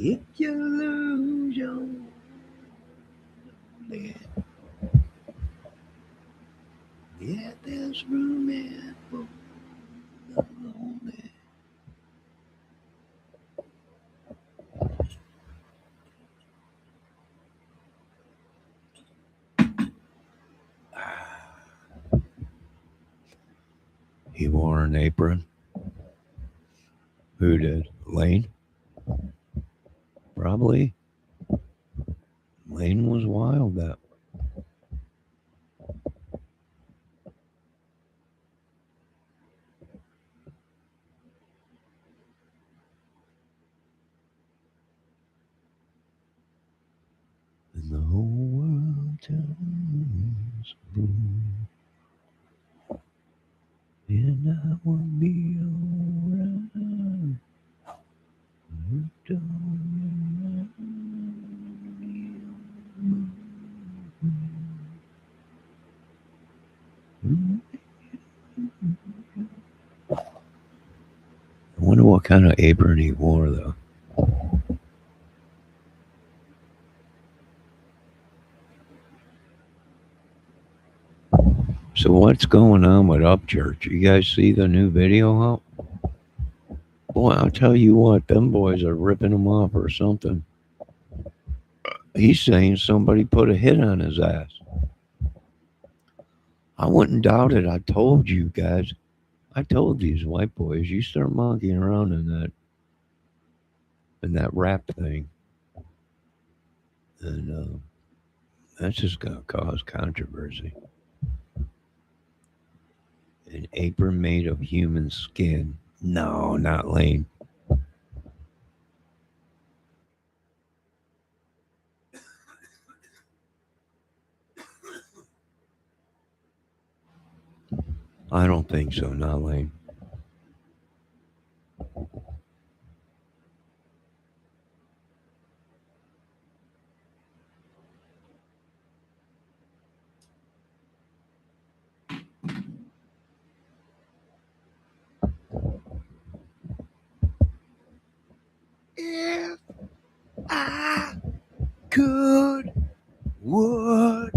If you lose your yeah, there's room in for the lonely. He wore an apron. Who did? Lane? Probably. Lane was wild that. And the whole world turns blue. And I will be alright. I wonder what kind of apron he wore, though. So what's going on with Upchurch? You guys see the new video out? Boy, I'll tell you what, them boys are ripping him off or something. He's saying somebody put a hit on his ass. I wouldn't doubt it. I told you guys. I told these white boys, you start monkeying around in that rap thing. And that's just going to cause controversy. An apron made of human skin. No, not Lane. I don't think so, not Lane. If I could, would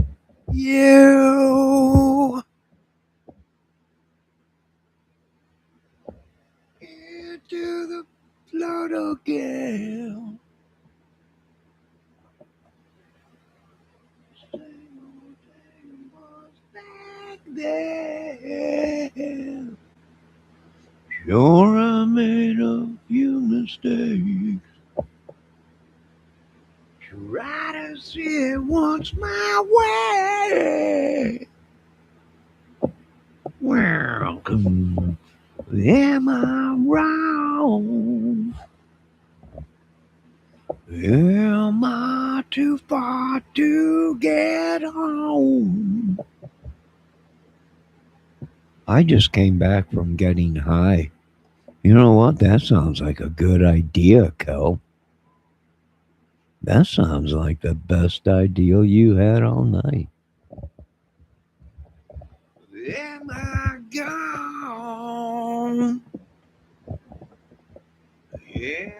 you into the flood again? Same old thing was back then. Sure, I made a few mistakes. Try to see it once my way. Welcome Am I wrong? Am I too far to get home? I just came back from getting high. You know what? That sounds like a good idea, Kel. That sounds like the best idea you had all night. Am I gone? Am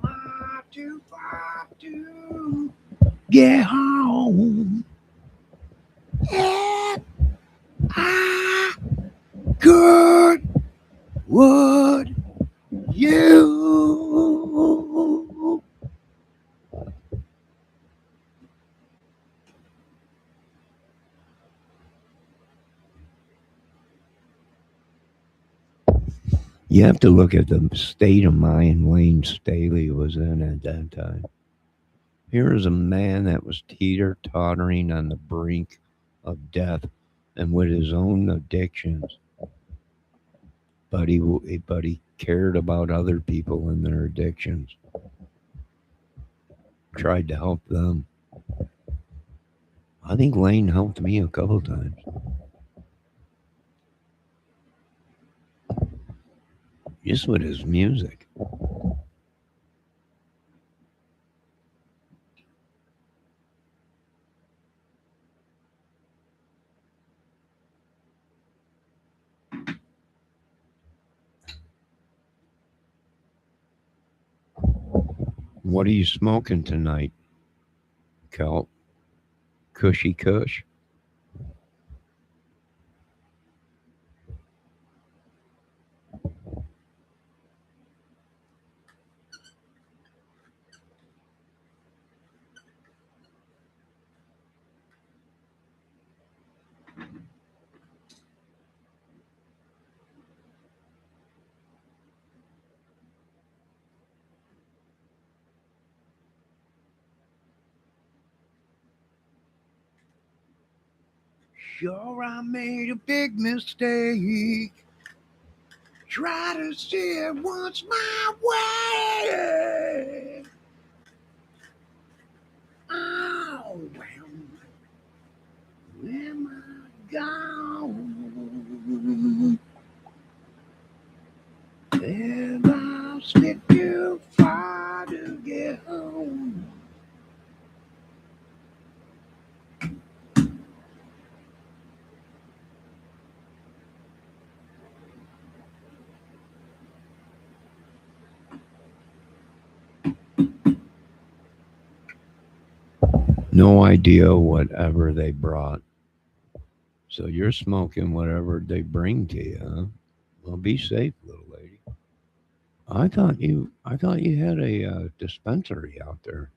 I too far to get home? Am I good? Would you? You have to look at the state of mind Lane Staley was in at that time. Here is a man that was teeter-tottering on the brink of death and with his own addictions. But he cared about other people and their addictions. Tried to help them. I think Lane helped me a couple times. Just with his music. What are you smoking tonight, Kelp? Cushy Kush? Sure, I made a big mistake. Try to see it once my way. Oh, well, am I gone? Have I slipped too far to get home? No idea whatever they brought. So you're smoking whatever they bring to you, huh? Well, be safe, little lady. I thought you had a dispensary out there.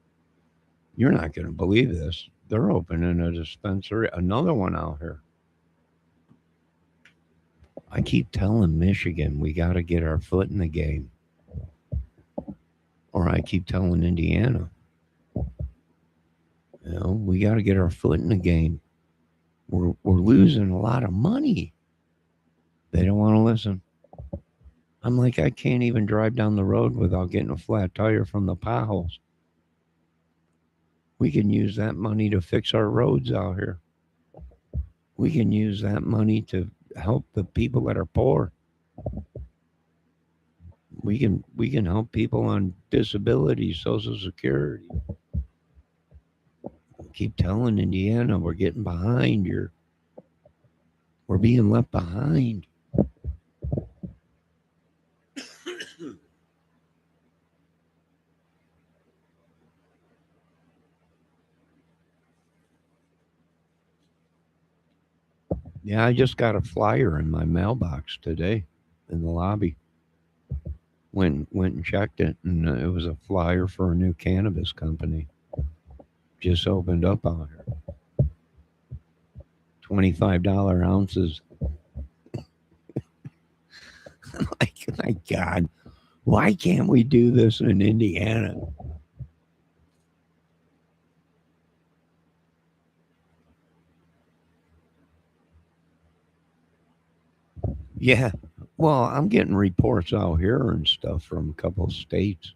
You're not going to believe this. They're opening a dispensary, another one out here. I keep telling Michigan we got to get our foot in the game, or I keep telling Indiana, we got to get our foot in the game. We're losing a lot of money. They don't want to listen. I'm like, I can't even drive down the road without getting a flat tire from the potholes. We can use that money to fix our roads out here. We can use that money to help the people that are poor. We can help people on disability, Social Security. Keep telling Indiana we're getting behind. We're being left behind. Yeah, I just got a flyer in my mailbox today in the lobby. Went and checked it, and it was a flyer for a new cannabis company. Just opened up out here. $25 ounces. Like, my God, why can't we do this in Indiana? Yeah, Well, I'm getting reports out here and stuff from a couple of states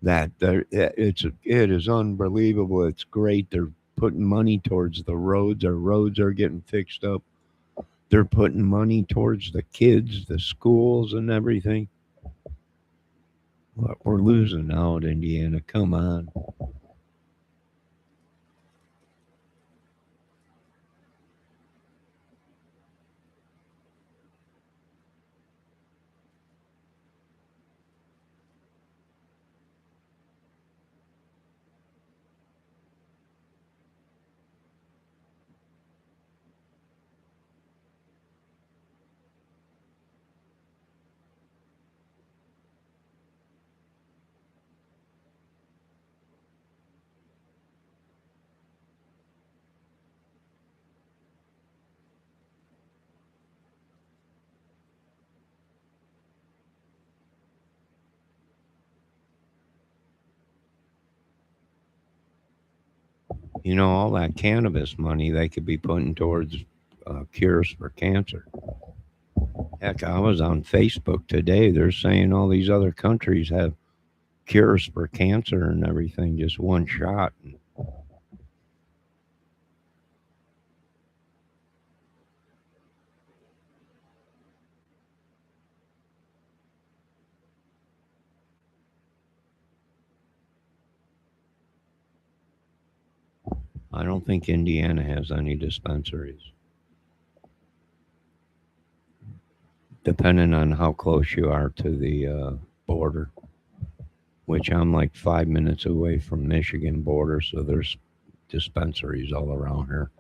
that it is unbelievable. It's great. They're putting money towards the roads. Our roads are getting fixed up. They're putting money towards the kids, the schools, and everything. But we're losing out, Indiana. Come on. You know, all that cannabis money they could be putting towards cures for cancer. Heck, I was on Facebook today. They're saying all these other countries have cures for cancer and everything, just one shot. I don't think Indiana has any dispensaries. Depending on how close you are to the border, which I'm like 5 minutes away from Michigan border, so there's dispensaries all around here.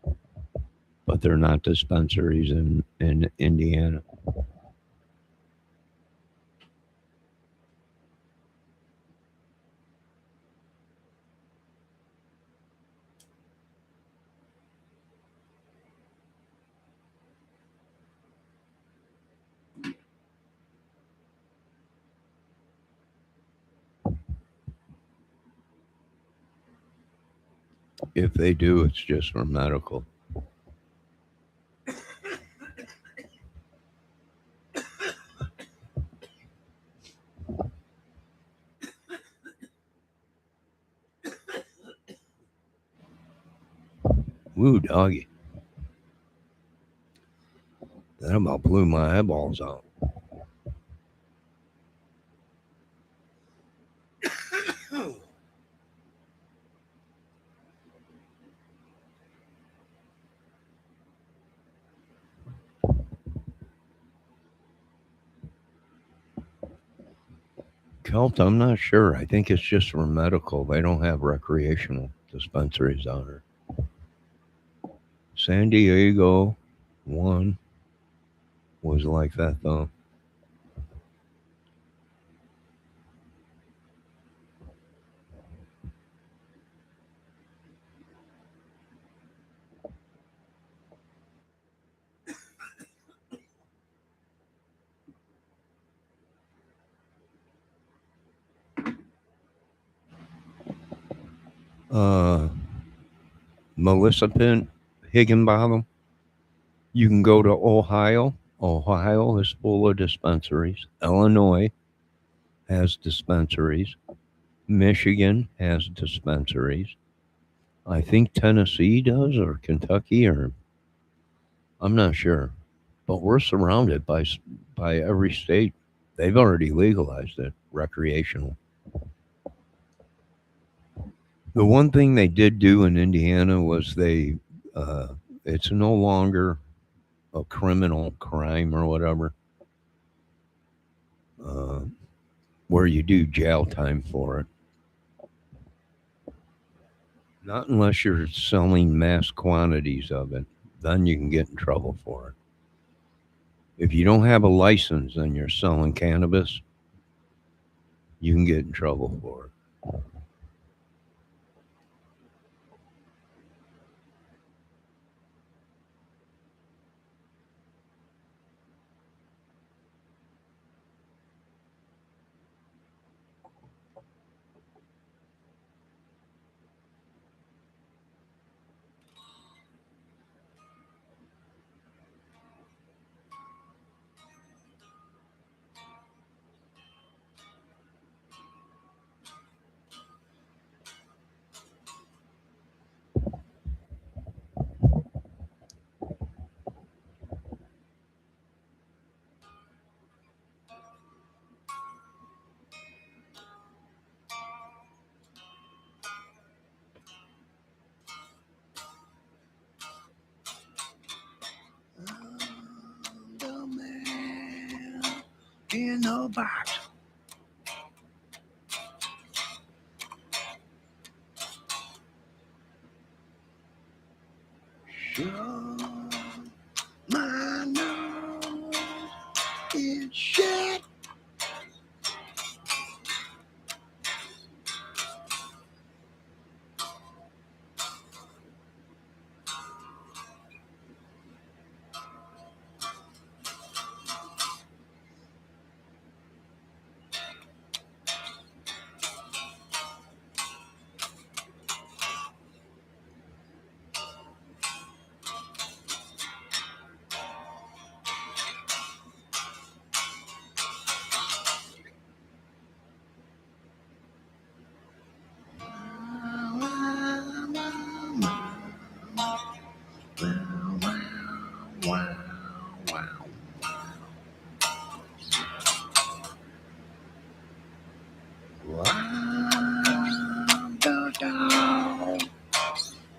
But they're not dispensaries in Indiana. If they do, it's just for medical. Woo, doggy. That about blew my eyeballs out. Celt, I'm not sure. I think it's just for medical. They don't have recreational dispensaries out here. San Diego, one was like that though. Uh, Melissa Pint, Higginbottom. You can go to Ohio. Ohio is full of dispensaries. Illinois has dispensaries. Michigan has dispensaries. I think Tennessee does, or Kentucky, or I'm not sure. But we're surrounded by every state. They've already legalized it, recreational. The one thing they did do in Indiana was it's no longer a criminal crime or whatever, uh, where you do jail time for it. Not unless you're selling mass quantities of it. Then you can get in trouble for it. If you don't have a license and you're selling cannabis, you can get in trouble for it. in the box. Shut my nose is shut.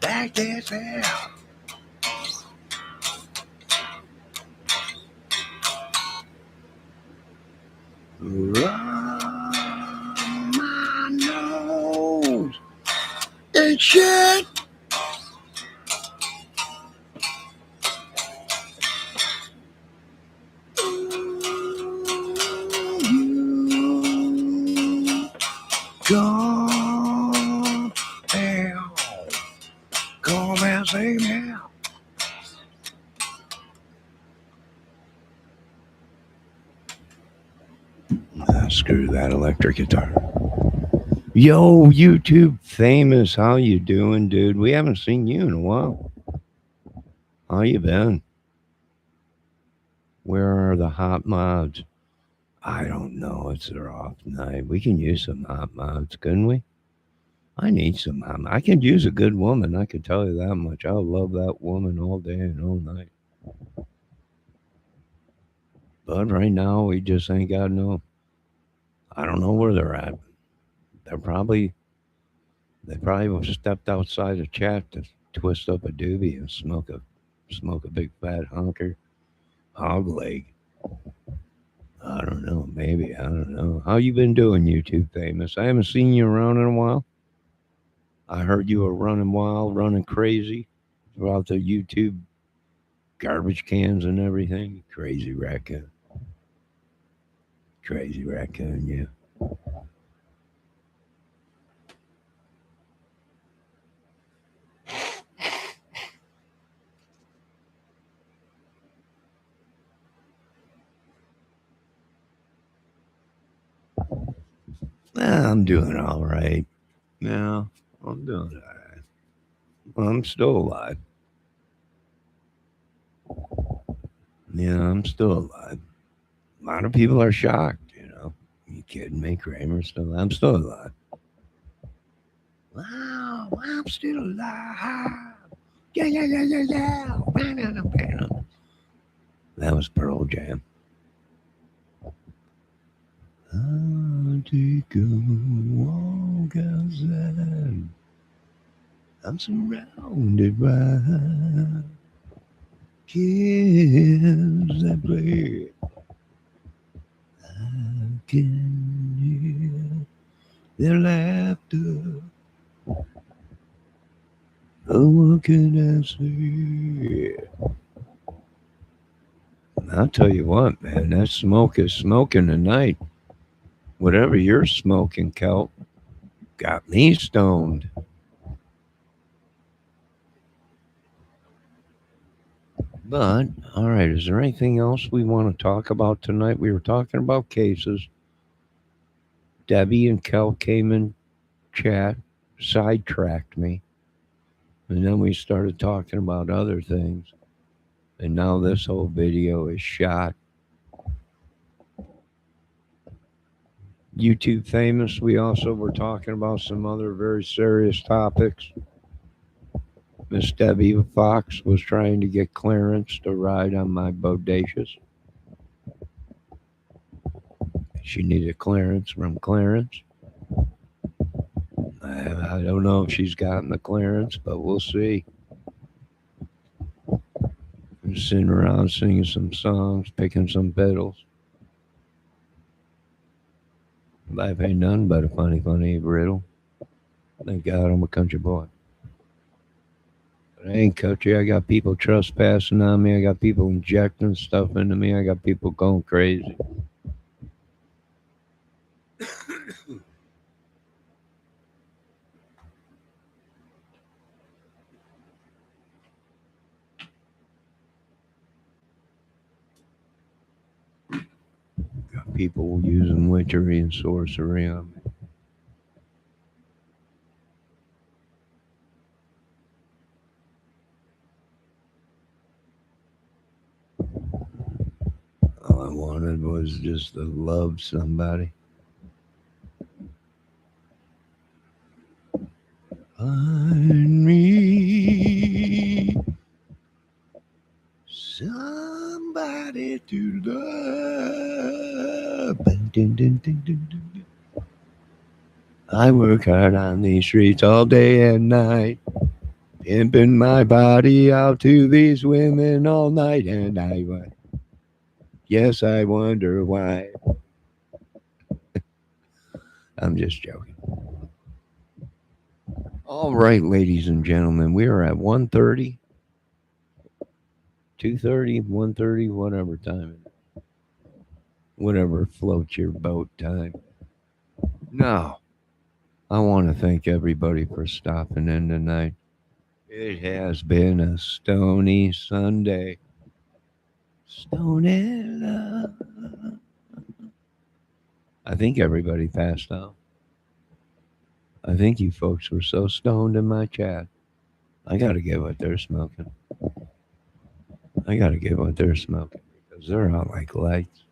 Back this hell. Run my nose and shit. You come down, come and see me. Screw that electric guitar. Yo, YouTube famous, how you doing, dude? We haven't seen you in a while. How you been? Where are the hot mods? I don't know. It's their off night. We can use some hot mods, couldn't we? I need some hot mods. I could use a good woman. I can tell you that much. I love that woman all day and all night. But right now, we just ain't got no. I don't know where they're at. They probably stepped outside the chat to twist up a doobie and smoke a big fat hog leg. I don't know. Maybe. I don't know. How you been doing, YouTube famous? I haven't seen you around in a while. I heard you were running wild, running crazy throughout the YouTube garbage cans and everything. Crazy raccoon. Crazy raccoon, yeah. I'm doing all right. Yeah, I'm doing all right. Well, I'm still alive. Yeah, I'm still alive. A lot of people are shocked, you know. You kidding me? Kramer's still alive. I'm still alive. Wow, I'm still alive. Yeah. That was Pearl Jam. I'll take a walk outside. I'm surrounded by kids that play. I can hear their laughter. Oh, what can I say? I'll tell you what, man, that smoke is smoking tonight. Whatever you're smoking, Kelp, got me stoned. But, all right, is there anything else we want to talk about tonight? We were talking about cases. Debbie and Kel came in chat, sidetracked me. And then we started talking about other things. And now this whole video is shot. YouTube famous, we also were talking about some other very serious topics. Miss Debbie Fox was trying to get clearance to ride on my Bodacious. She needed clearance from Clarence. I don't know if she's gotten the clearance, but we'll see. I'm sitting around singing some songs, picking some fiddles. Life ain't nothing but a funny, funny riddle. Thank God I'm a country boy. But I ain't country. I got people trespassing on me. I got people injecting stuff into me. I got people going crazy. Got people using witchery and sorcery on me. All I wanted was just to love somebody. Find me somebody to love. Dun, dun, dun, dun, dun, dun. I work hard on these streets all day and night, pimping my body out to these women all night, and yes, I wonder why. I'm just joking. All right, ladies and gentlemen, we are at 1:30, 2:30, 1:30, whatever time, whatever floats your boat time. Now, I want to thank everybody for stopping in tonight. It has been a stony Sunday. Stony love. I think everybody passed out. I think you folks were so stoned in my chat. I got to get what they're smoking. I got to get what they're smoking because they're out like lights.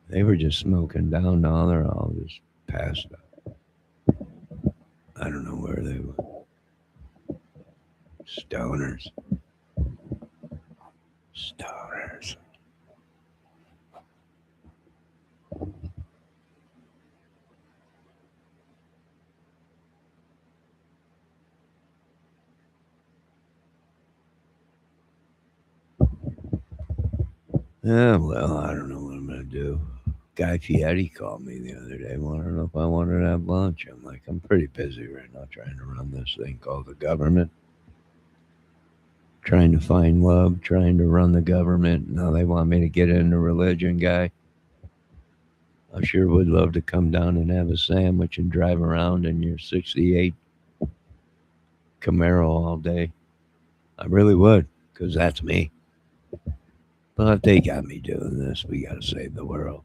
They were just smoking down. Now they're all just passed out. I don't know where they were. Stoners. Stoners. Yeah, well, I don't know what I'm going to do. Guy Fieri called me the other day, wanted to know if I wanted to have lunch. I'm like, I'm pretty busy right now trying to run this thing called the government. Trying to find love, trying to run the government. Now they want me to get into religion, guy. I sure would love to come down and have a sandwich and drive around in your 68 Camaro all day. I really would, because that's me. But they got me doing this. We got to save the world.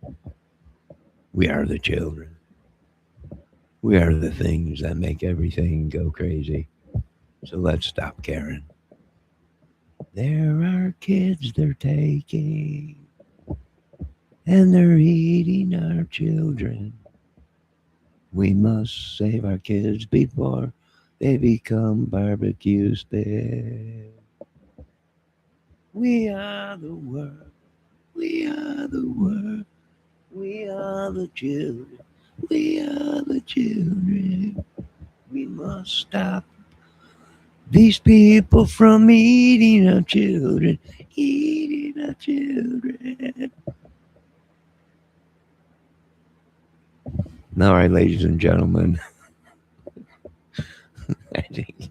We are the children. We are the things that make everything go crazy. So let's stop caring. There are kids they're taking, and they're eating our children. We must save our kids before they become barbecue spit. We are the world. We are the world. We are the children. We are the children. We must stop these people from eating our children. Eating our children. All right, ladies and gentlemen. I think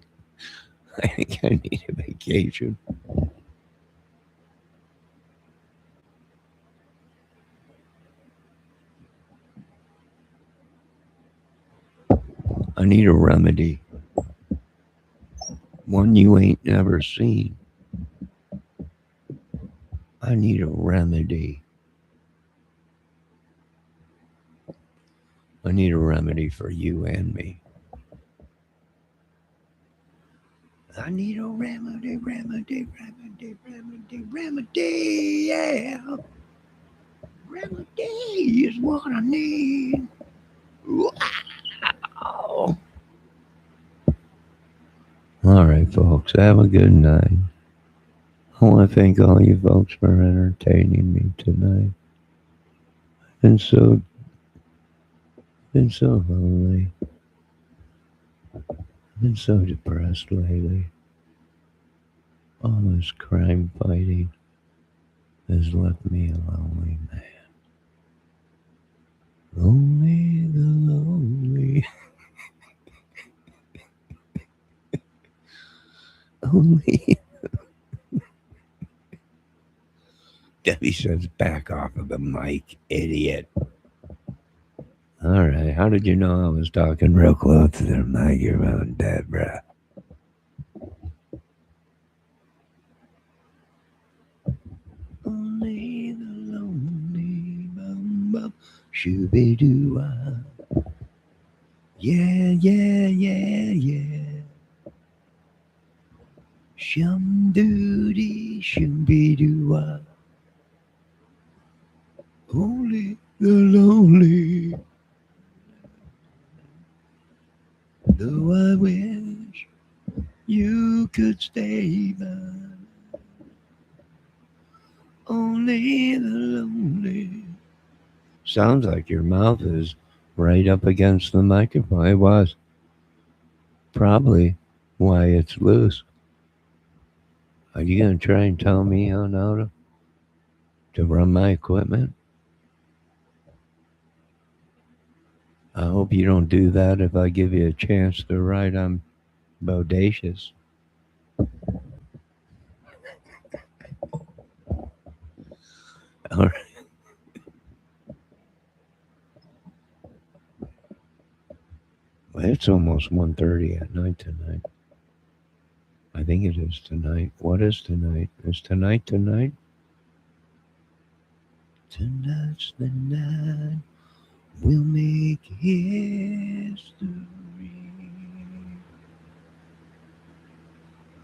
I need a vacation. I need a remedy. One you ain't never seen. I need a remedy. I need a remedy for you and me. I need a remedy, remedy, remedy, remedy, remedy, yeah. Remedy is what I need. Wow. All right, folks, have a good night. I want to thank all you folks for entertaining me tonight. Been so lonely. Been so depressed lately. All this crime fighting has left me a lonely man. Lonely Only. Debbie says, back off of the mic, idiot. All right. How did you know I was talking real close to the microphone, Deborah? Only the lonely bum bum shooby-doo-wah. Yeah, yeah, yeah, yeah. Shum-doody, shooby-doo-wah. Only the lonely. Though I wish you could stay by. Only the lonely. Sounds like your mouth is right up against the microphone. It was. Probably why it's loose. Are you going to try and tell me how now to run my equipment? I hope you don't do that if I give you a chance to write on Bodacious. All right. Well, it's almost 1:30 at night tonight. I think it is tonight. What is tonight? Is tonight tonight? Tonight's the night we'll make history.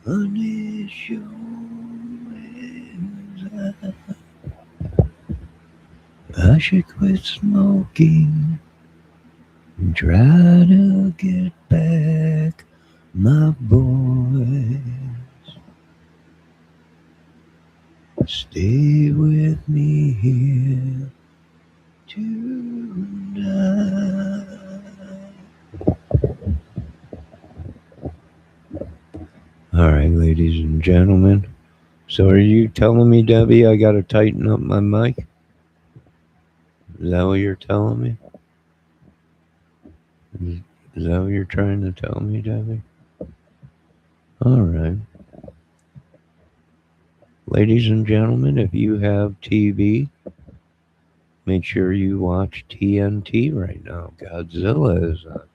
On this show I should quit smoking and try to get back my voice. Stay with me here tonight. All right, ladies and gentlemen. So are you telling me, Debbie, I got to tighten up my mic? Is that what you're telling me? Is that what you're trying to tell me, Debbie? All right. Ladies and gentlemen, if you have TV, make sure you watch TNT right now. Godzilla is on.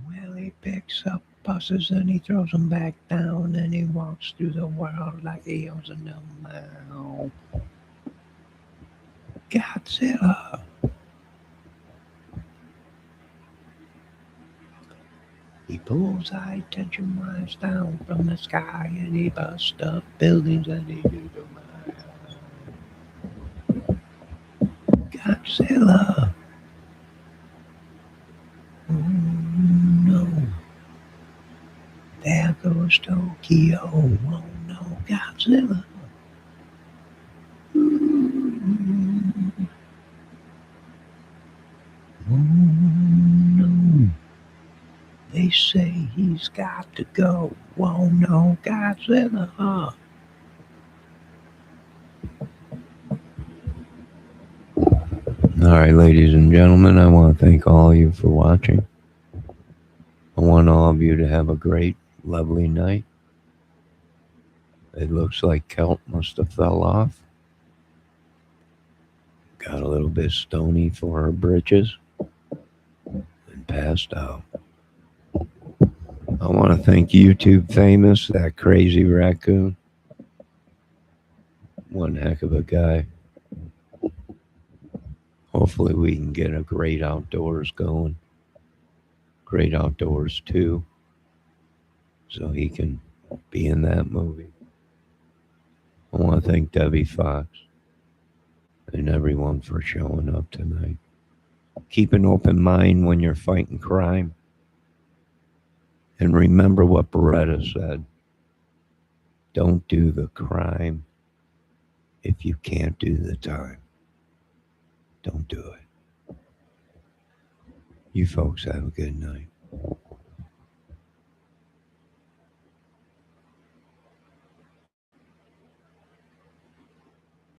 Well, he picks up buses and he throws them back down and he walks through the world like he owns a mouth. Godzilla. He pulls high tension wires down from the sky and he busts up buildings and he do the Godzilla. Oh no. There goes Tokyo. Oh no, Godzilla. Oh no. They say he's got to go. Oh no, Godzilla. All right, ladies and gentlemen, I want to thank all of you for watching. I want all of you to have a great, lovely night. It looks like Kelt must have fell off. Got a little bit stony for her britches and passed out. I want to thank YouTube Famous, that crazy raccoon. One heck of a guy. Hopefully we can get a Great Outdoors going. Great Outdoors 2. So he can be in that movie. I want to thank Debbie Fox and everyone for showing up tonight. Keep an open mind when you're fighting crime. And remember what Beretta said. Don't do the crime if you can't do the time. Don't do it. You folks have a good night.